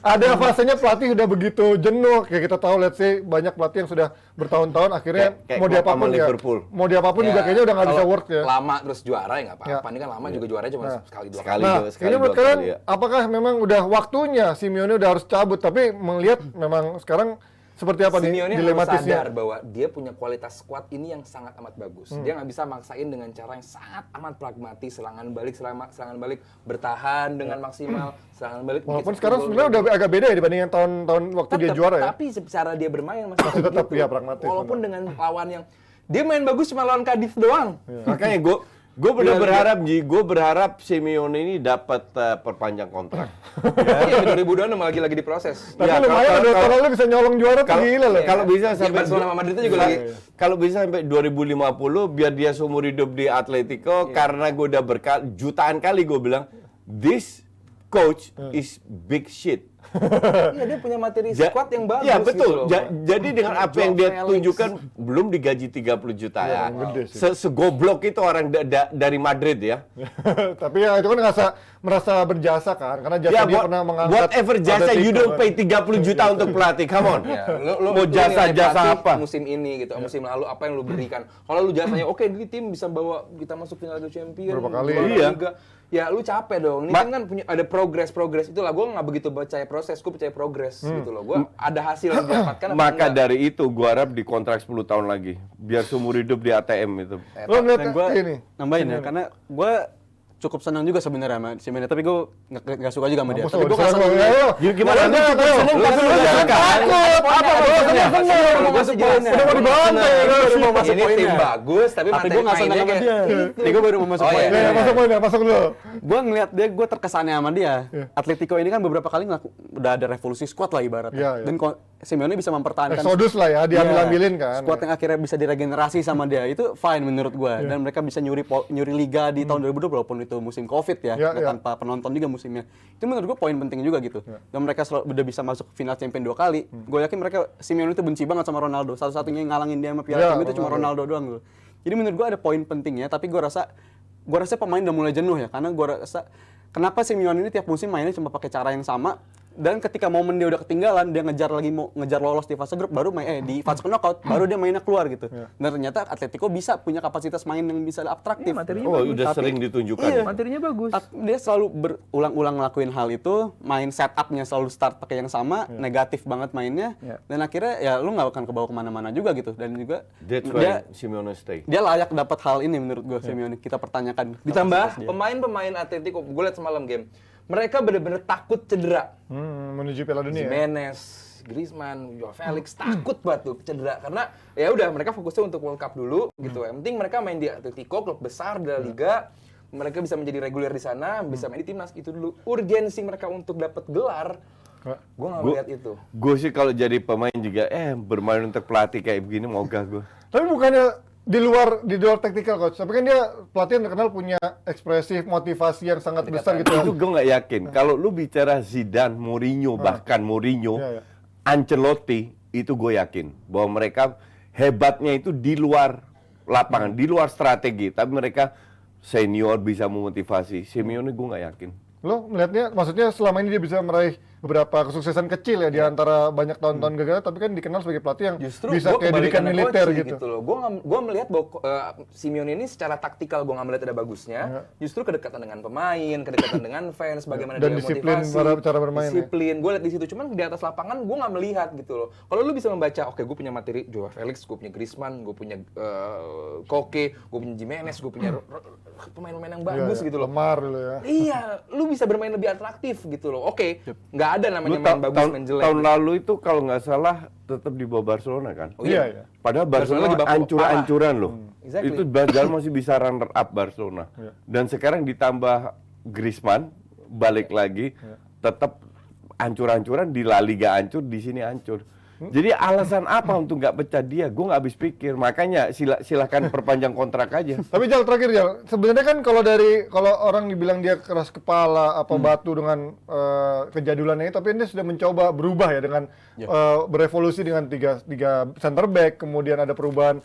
ada fasenya pelatih udah begitu jenuh. Kayak kita tahu, let's say banyak pelatih yang sudah bertahun-tahun akhirnya Kayak mau Klopp diapapun sama ya. Liverpool. Mau diapapun juga kayaknya udah nggak bisa kalau work ya. Lama terus juara ya nggak apa-apa. Ya. Ini kan lama juga juaranya cuma sekali dua Sekali. kali. Nah, sekali ini menurut dua kalian kali, ya. apakah memang udah waktunya Simeone udah harus cabut? Tapi melihat memang sekarang seperti apa nih Simeone harus dilematisnya? sadar bahwa dia punya kualitas squad ini yang sangat amat bagus. Dia nggak bisa maksain dengan cara yang sangat amat pragmatis, serangan balik, bertahan dengan maksimal, serangan balik. Walaupun bikin sekarang gol. sebenarnya udah agak beda ya dibanding yang tahun-tahun waktu dia Tetep, juara ya. Tapi secara dia bermain masih Masih tetap, begitu. iya, pragmatis, Walaupun dengan lawan yang dia main bagus cuma lawan Cardiff doang. Makanya gue benar berharap gue berharap Simeone ini dapat perpanjang kontrak. Iya, 2002 lagi diproses. Tapi Ya, lumayan kalau- udah kalau- tahun lalu bisa nyolong juara tuh gila loh. Kalau bisa Ya, sampai Barcelona sama Madrid itu juga lagi. Kalau bisa sampai 2050 biar dia seumur hidup di Atletico karena gue udah jutaan kali gue bilang this coach is big shit. Iya, dia punya materi squad yang bagus. Iya betul. gitu loh. Jadi dengan apa yang dia Felix. tunjukkan belum digaji 30 juta ya. gede sih. Segoblok itu orang dari Madrid ya. Tapi ya itu kan merasa berjasa kan, karena jasa Ya dia pernah mengangkat. whatever jasa Atletico you don't kan. pay 30 juta untuk pelatih. Come on. Ya, lu Mau nilai jasa-jasa pelatih apa? musim ini gitu, musim lalu apa yang lu berikan. Kalau lu jasanya oke, ini tim bisa bawa kita masuk final Liga Champions, Berapa kali? juara Iya. Liga. Ya lu capek dong. Ini tim kan punya ada progres itulah. Gue nggak begitu percaya proses, gue percaya progres gitu loh. Gue ada hasil yang didapatkan. apa Maka enggak. dari itu gua harap dikontrak 10 tahun lagi biar seumur hidup di ATM itu. Lo ngeliat Dan gue ini. nambahin ya, karena gue cukup senang juga sebenarnya sama Simeone, tapi gue nggak suka juga sama dia. Mampus Tapi lo, gue nggak diserang senang lo. juga. Ayo. Gimana lu cukup seneng tapi lu nggak suka? Apa lo seneng? Gue sih jelasnya. Udah mau dibantai. Baru mau masuk Ini tim poinnya. bagus, tapi Tapi gue nggak senang sama dia. Ini gue baru mau masuk Oh, iya. poinnya. Ya, masuk poinnya, masuk dulu. Gue ngeliat dia, gue terkesannya sama dia. Atletico ini kan beberapa kali udah ada revolusi squad lah ibaratnya. Iya, iya. Dan Simeone bisa mempertahankan Exodus lah ya, diambil-ambilin kan. squad yang akhirnya bisa diregenerasi sama dia, itu fine menurut gue. Dan mereka bisa nyuri liga di tahun 2020 walaupun itu musim Covid ya, Iya, iya. tanpa penonton juga musimnya. Itu menurut gue poin penting juga gitu. Dan mereka udah bisa masuk final champion 2 kali. Gue yakin mereka Simeone itu benci banget sama Ronaldo. Satu-satunya yang ngalangin dia sama Iya, Piala Champions itu cuma Ronaldo doang gitu. Jadi menurut gue ada poin pentingnya, tapi gue rasa pemain udah mulai jenuh ya, karena gue rasa kenapa Simeone ini tiap musim mainnya cuma pakai cara yang sama, dan ketika momen dia udah ketinggalan, dia mau ngejar lolos di fase grup, baru di fase knockout baru dia mainnya keluar gitu. Dan ternyata Atletico bisa punya kapasitas main yang bisa atraktif. materinya Oh, udah sering ditunjukkan. Iya. Materinya bagus. Dia selalu berulang-ulang ngelakuin hal itu, main setupnya selalu start pakai yang sama, negatif banget mainnya, dan akhirnya ya lu nggak akan kebawa kemana-mana juga gitu. Dan juga That's dia why Simeone stay. layak dapat hal ini menurut gue. Simeone kita pertanyakan. Ditambah kapasitas dia. pemain-pemain Atletico, gue liat semalam game, mereka bener-bener takut cedera. Menuju Piala Dunia ya. Jimenez, Griezmann, Joao Felix takut banget tuh cedera karena ya udah mereka fokusnya untuk World Cup dulu gitu. Yang penting mereka main di Atletico, klub besar di La Liga. Mereka bisa menjadi reguler di sana, bisa main di timnas, itu dulu. Urgensi mereka untuk dapat gelar, gue nggak melihat itu. Gue sih kalau jadi pemain juga bermain untuk pelatih kayak begini mau gak gue. Tapi bukannya di luar taktikal coach, tapi kan dia pelatih yang terkenal punya ekspresif motivasi yang sangat besar gitu. Itu gue nggak yakin. Kalau lu bicara Zidane, Mourinho, bahkan Mourinho, Iya, iya. Ancelotti, itu gue yakin bahwa mereka hebatnya itu di luar lapangan, di luar strategi. Tapi mereka senior bisa memotivasi. Simeone gue nggak yakin. Lo melihatnya, maksudnya selama ini dia bisa meraih beberapa kesuksesan kecil ya di antara banyak tahun-tahun gagal, tapi kan dikenal sebagai pelatih yang Justru bisa gue kayak didikan kebalikannya militer Koci gitu. loh. Gue melihat bahwa Simeone ini secara taktikal gue nggak melihat ada bagusnya. Justru kedekatan dengan pemain, kedekatan dengan fans, bagaimana Dan dia disiplin motivasi, cara bermain, ya. disiplin. Gue lihat di situ. Cuman di atas lapangan gue nggak melihat gitu loh. Kalau lu bisa membaca, oke gue punya materi Joao Felix, gue punya Griezmann, gue punya Koke, gue punya Jimenez, gue punya pemain-pemain yang bagus gitu loh. Lemar dulu ya. Iya, lu bisa bermain lebih atraktif gitu loh. Oke, nggak ada namanya Lu main bagus, main jelek. tahun lalu itu kalau nggak salah tetap di bawah Barcelona kan? Oh iya. Iya. Padahal Barcelona Barcelona lagi bapuk ancur-ancuran loh. Exactly. Itu Barcelona masih bisa runner up Barcelona. Dan sekarang ditambah Griezmann balik lagi, tetap ancur-ancuran di La Liga ancur, di sini ancur. Jadi alasan apa untuk nggak pecah dia? Gue nggak habis pikir. Makanya silakan perpanjang kontrak aja. Tapi Jal, terakhir Jal, sebenarnya kan kalau orang dibilang dia keras kepala apa batu dengan kejadulannya, tapi dia sudah mencoba berubah ya dengan berevolusi dengan tiga center back, kemudian ada perubahan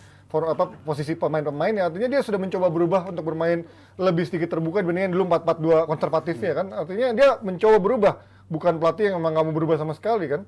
posisi pemain-pemainnya. Artinya dia sudah mencoba berubah untuk bermain lebih sedikit terbuka dibandingkan dulu 4-4-2 konservatif ya kan. Artinya dia mencoba berubah, bukan pelatih yang emang nggak mau berubah sama sekali kan.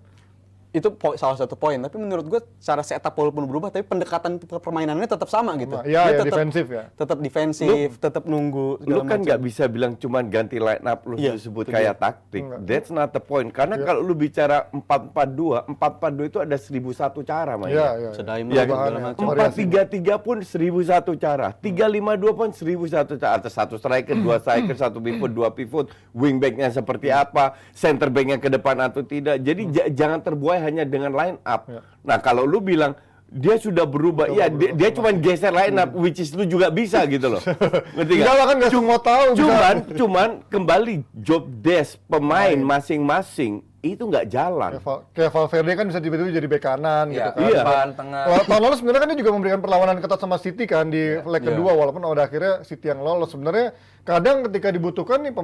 Itu salah satu poin, tapi menurut gue cara setup walaupun berubah, tapi pendekatan permainannya tetap sama gitu. Iya, Dia defensif ya. Tetap defensif, tetap nunggu. Lu segala kan macam. nggak bisa bilang cuman ganti line up lu Iya, disebut itu kayak taktik. That's not the point. Karena kalau lu bicara 4-4-2 itu ada 1001 cara mainnya. Iya, iya. Sedaim Ya, segala macam. 4-3-3 pun 1001 cara. 3-5-2 pun 1001 cara. Ada satu striker, dua striker, satu pivot, dua pivot, wingbacknya seperti apa, center backnya ke depan atau tidak. Jadi jangan terbuai hanya dengan line up. Nah, kalau lu bilang dia sudah berubah, iya dia cuma geser line up, which is lu juga bisa gitu loh. Ngerti Enggak lah kan nggak semua tahu. Cuman kembali job desk pemain masing-masing itu nggak jalan. Kayak Valverde kan bisa tiba-tiba jadi bek kanan gitu Ya, kan. Iya. depan, tengah. Tahun lalu sebenarnya kan dia juga memberikan perlawanan ketat sama City kan di leg kedua, walaupun pada akhirnya City yang lolos. Sebenarnya kadang ketika dibutuhkan nih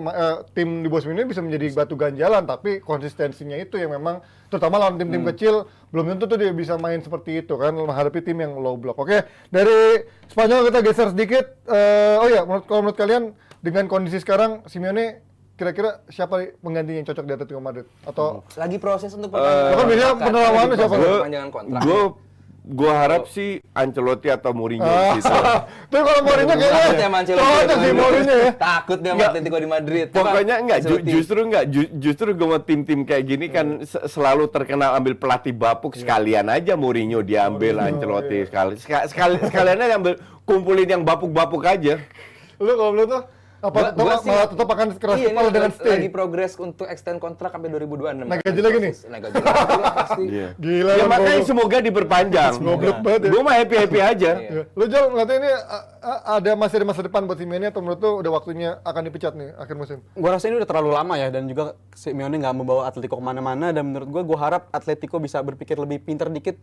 tim di bawah Simeone bisa menjadi batu ganjalan, tapi konsistensinya itu yang memang terutama lawan tim-tim kecil belum tentu tuh dia bisa main seperti itu kan menghadapi tim yang low block. Oke, dari Spanyol kita geser sedikit. Kalau menurut kalian dengan kondisi sekarang Simeone kira-kira siapa penggantinya yang cocok di Atletico Madrid? Atau Lagi proses untuk kan biasanya penerawannya siapa? perpanjangan kontrak. Gue harap sih Ancelotti atau Mourinho gitu. Tuh kalau Mourinho Takut ya kayaknya sama Ancelotti cocok ya, sih Mourinho ya. Takut dia sama Nggak. Atletico di Madrid. Pokoknya enggak, Ancelotti. justru gue mau tim-tim kayak gini kan selalu terkenal ambil pelatih bapuk, sekalian aja Mourinho diambil, Ancelotti sekalian aja ambil kumpulin yang bapuk-bapuk aja. Lu kalau menurut lo Apa Gua sih- malah tetap akan keras iya, kepala ini dengan stay? lagi progres untuk extend kontrak sampai 2026. Naik gaji lagi nih? Naik gaji lagi lah pasti. Iya. Gila Ya kan, makanya goblok. semoga diperpanjang. Goblok banget ya. Gue mah happy-happy aja. Iya. Lu Jal, ngeliatnya ini masih ada masa depan buat Simeone atau menurut lu udah waktunya akan dipecat nih akhir musim? Gua rasa ini udah terlalu lama ya, dan juga Simeone nggak membawa Atletico kemana-mana, dan menurut gua harap Atletico bisa berpikir lebih pintar dikit,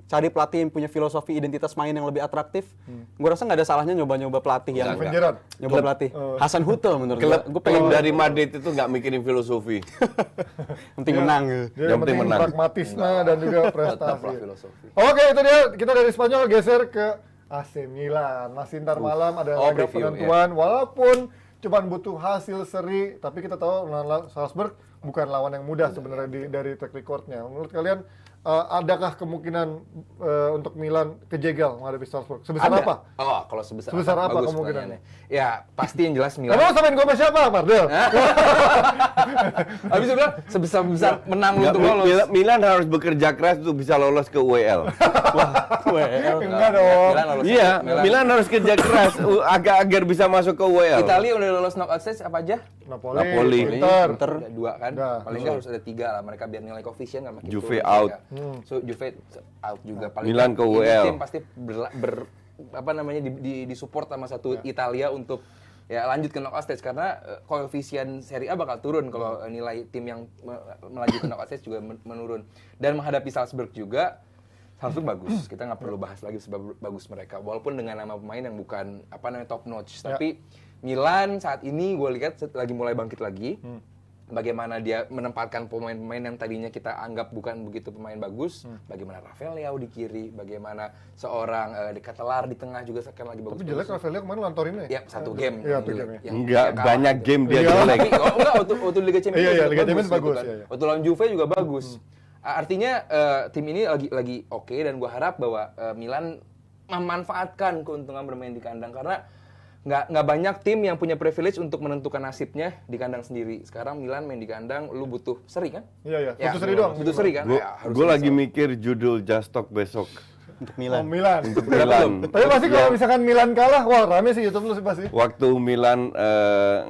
cari pelatih yang punya filosofi identitas main yang lebih atraktif. Gua rasa nggak ada salahnya nyoba-nyoba pelatih yang Steven Gerrard. nyoba pelatih. Hasan Hutel menurut Klub gua pengen dari Madrid itu nggak mikirin filosofi. penting menang gitu. Dia Yang penting menang. pragmatisme dan juga Tetap prestasi. lah filosofi. Oke, itu dia. Kita dari Spanyol geser ke AC Milan. Masih ntar malam ada Oh, laga preview, penentuan. Walaupun cuman butuh hasil seri, tapi kita tahu lawan Salzburg bukan lawan yang mudah sebenarnya dari track recordnya. Menurut kalian adakah kemungkinan untuk Milan kejegal menghadapi Salzburg? Sebesar Ada. apa? Oh, kalau sebesar apa bagus kemungkinannya? pertanyaannya. Ya, pasti yang jelas Milan. Emang samain gue sama siapa, Mardel? Habis itu bilang sebesar menang Nggak, untuk lolos. Milan harus bekerja keras untuk bisa lolos ke UEL. Enggak dong. Milan lolos. Iya, Milan harus kerja keras agar bisa masuk ke UEL. Italia udah lolos knockout stage apa aja? Napoli. Inter. Ada 2 kan? Udah. Paling nggak harus ada 3 lah mereka biar nilai koefisien nggak makin Juve turun. out. So Juve out juga. Paling Milan nggak ke ini UEL. tim pasti apa namanya disupport sama satu Italia untuk ya lanjut ke knockout stage karena koefisien Serie A bakal turun kalau nilai tim yang melaju ke knockout stage juga menurun. Dan menghadapi Salzburg juga Salzburg bagus. Kita nggak perlu bahas lagi sebab bagus mereka. Walaupun dengan nama pemain yang bukan apa namanya top notch, tapi Milan saat ini gue lihat lagi mulai bangkit lagi. Bagaimana dia menempatkan pemain-pemain yang tadinya kita anggap bukan begitu pemain bagus. Bagaimana Rafael Leao di kiri, bagaimana seorang De Ketelaere di tengah juga sekarang lagi bagus. Tapi jelek Rafael kemarin lawan Torino ya? Ya, satu game. Iya, yang satu jelek. game ya. Yang Enggak, kalah. banyak game dia Iya. jelek. Tapi enggak waktu Liga Champions Iya, juga Liga Champions gitu bagus, kan. iya, iya. Waktu lawan Juve juga bagus. Artinya tim ini lagi oke dan gua harap bahwa Milan memanfaatkan keuntungan bermain di kandang karena nggak banyak tim yang punya privilege untuk menentukan nasibnya di kandang sendiri. Sekarang Milan main di kandang, lu butuh seri kan? Iya, iya. Butuh seri doang. Butuh seri kan? Ya, harus Gue bisa. lagi mikir judul Just Talk besok. Untuk Oh, Milan. Milan. Untuk Milan. Tapi pasti kalau misalkan Milan kalah, wah rame sih YouTube lu sih pasti. Waktu Milan,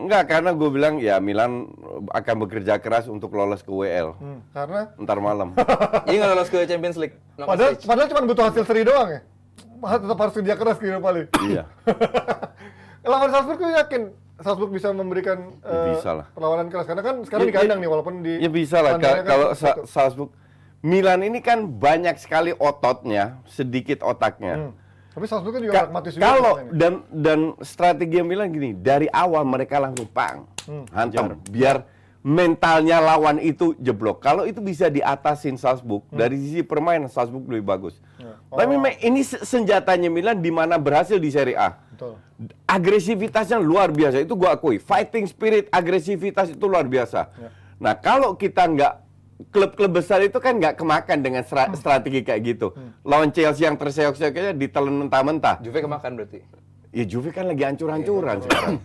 enggak, karena gue bilang ya Milan akan bekerja keras untuk lolos ke WL. Karena Ntar malam. Jadi nggak lolos ke Champions League. knockout padahal stage. cuma butuh hasil seri doang ya. Tetap harus kerja keras ke Europa League. Iya. Lawan Salzburg gue yakin Salzburg bisa memberikan Bisa lah. perlawanan keras karena kan sekarang Ya, di kandang nih walaupun di Ya bisa lah, kandangnya kan kalau satu. Salzburg. Milan ini kan banyak sekali ototnya, sedikit otaknya. Tapi Salzburg kan juga pragmatis juga. Kalau pemainnya. dan strategi Milan gini, dari awal mereka langsung hantam, biar mentalnya lawan itu jeblok. Kalau itu bisa diatasin Salzburg dari sisi permainan Salzburg lebih bagus. Tapi ini senjatanya Milan di mana berhasil di Serie A. Betul. Agresivitasnya luar biasa, itu gua akui. Fighting spirit, agresivitas itu luar biasa. Nah, kalau kita nggak, klub-klub besar itu kan nggak kemakan dengan strategi kayak gitu. Lawan Chelsea yang terseok-seok aja ditelan mentah-mentah. Juve kemakan berarti. Ya Juve kan lagi hancur-hancuran sekarang.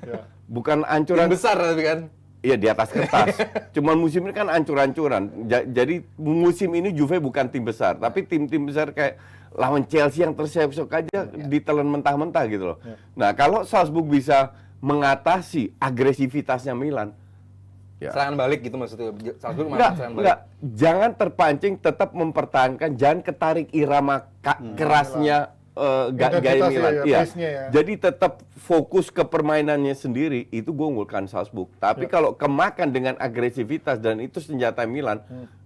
Bukan hancuran, Tim besar tapi kan. iya di atas kertas. Cuman musim ini kan hancur-hancuran. Jadi musim ini Juve bukan tim besar, tapi tim-tim besar kayak lawan Chelsea yang terseok-seok aja ditelan mentah-mentah gitu loh. Nah, kalau Salzburg bisa mengatasi agresivitasnya Milan, ya. Serangan balik gitu maksudnya. Salzburg Enggak, serangan balik. enggak. Jangan terpancing, tetap mempertahankan, jangan ketarik irama kerasnya gaya Intensitas Milan. ya, Iya. pace-nya ya. Jadi tetap fokus ke permainannya sendiri, itu gue unggulkan Salzburg. Tapi kalau kemakan dengan agresivitas dan itu senjata Milan,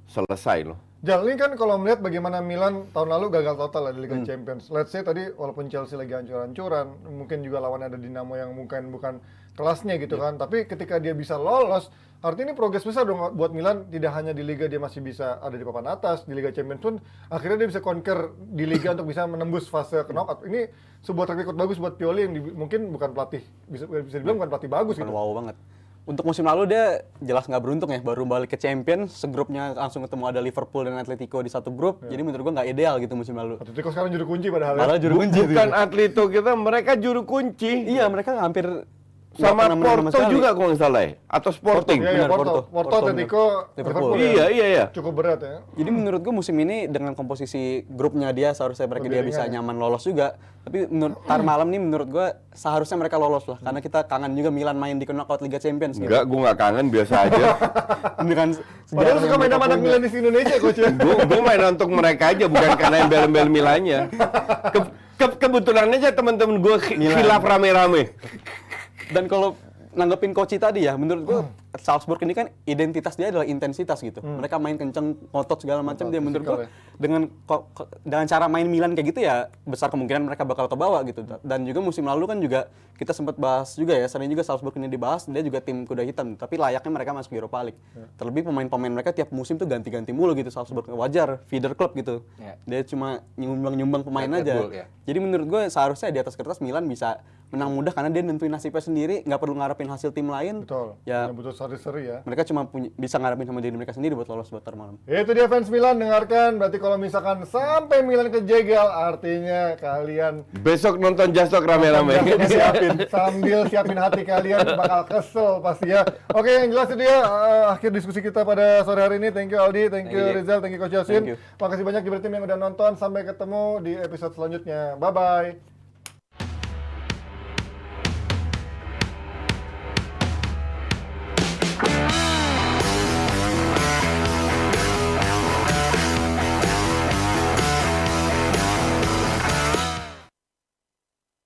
selesai loh. Jal, ini kan kalau melihat bagaimana Milan tahun lalu gagal total lah di Liga Champions. Let's say tadi walaupun Chelsea lagi hancur-hancuran, mungkin juga lawan ada Dinamo yang mungkin bukan kelasnya gitu kan. Tapi ketika dia bisa lolos, artinya ini progres besar dong buat Milan. Tidak hanya di Liga dia masih bisa ada di papan atas, di Liga Champions pun akhirnya dia bisa conquer di Liga untuk bisa menembus fase ke knockout. Ini sebuah track record bagus buat Pioli yang mungkin bukan pelatih, bisa dibilang bukan pelatih bagus Bukan gitu. wow banget. Untuk musim lalu dia jelas nggak beruntung ya, baru balik ke Champions, segrupnya langsung ketemu ada Liverpool dan Atletico di satu grup, jadi menurut gua nggak ideal gitu musim lalu. Atletico sekarang juru kunci padahal ya. Malah juru kunci itu. Bukan Atletico kita, mereka juru kunci. Iya, mereka hampir sama pernah menang sama Porto sekali. juga kalau nggak salah ya, atau Sporting. Iya, Benar, Porto, Porto, Atletico, Liverpool. Liverpool. Iya. Cukup berat ya. Jadi menurut gue musim ini dengan komposisi grupnya dia seharusnya mereka dia Lebih bisa ringan ya? nyaman lolos juga. Tapi ntar malam nih menurut gue seharusnya mereka lolos lah karena kita kangen juga Milan main di knockout Liga Champions gitu. Enggak, gue nggak kangen, biasa aja. Dengan Padahal sejarah suka yang main mereka sama anak punya. Milan di Indonesia, coach ya. Gue main untuk mereka aja, bukan karena embel-embel Milannya. Kebetulan aja teman-teman gue khilaf rame-rame. Dan kalau nanggepin Koci tadi ya, menurut gua Salzburg ini kan identitas dia adalah intensitas gitu. Mereka main kenceng, ngotot segala macam. Dia menurut gua dengan cara main Milan kayak gitu ya besar kemungkinan mereka bakal ke bawah gitu. Dan juga musim lalu kan juga kita sempat bahas juga ya, sering juga Salzburg ini dibahas, dia juga tim kuda hitam. Tapi layaknya mereka masuk Europa League. Terlebih pemain-pemain mereka tiap musim tuh ganti-ganti mulu gitu Salzburg. Wajar, feeder club gitu. Ya. Dia cuma nyumbang-nyumbang pemain Red aja. Bull, ya. Jadi menurut gue seharusnya di atas kertas Milan bisa menang mudah karena dia nentuin nasibnya sendiri, nggak perlu ngarepin hasil tim lain. Betul. Ya, Yang butuh seri-seri ya. mereka cuma bisa ngarepin sama diri mereka sendiri buat lolos buat malam. Itu dia fans Milan, dengarkan. Berarti kalau misalkan sampai Milan kejegal, artinya kalian Besok nonton Just Talk rame-rame. sambil siapin hati kalian bakal kesel pasti ya. Oke, yang jelas itu ya akhir diskusi kita pada sore hari ini. Thank you Aldi, thank you Rizal, thank you Coach Yasin. Thank you. Makasih banyak Jiber Tim yang udah nonton. Sampai ketemu di episode selanjutnya. Bye bye.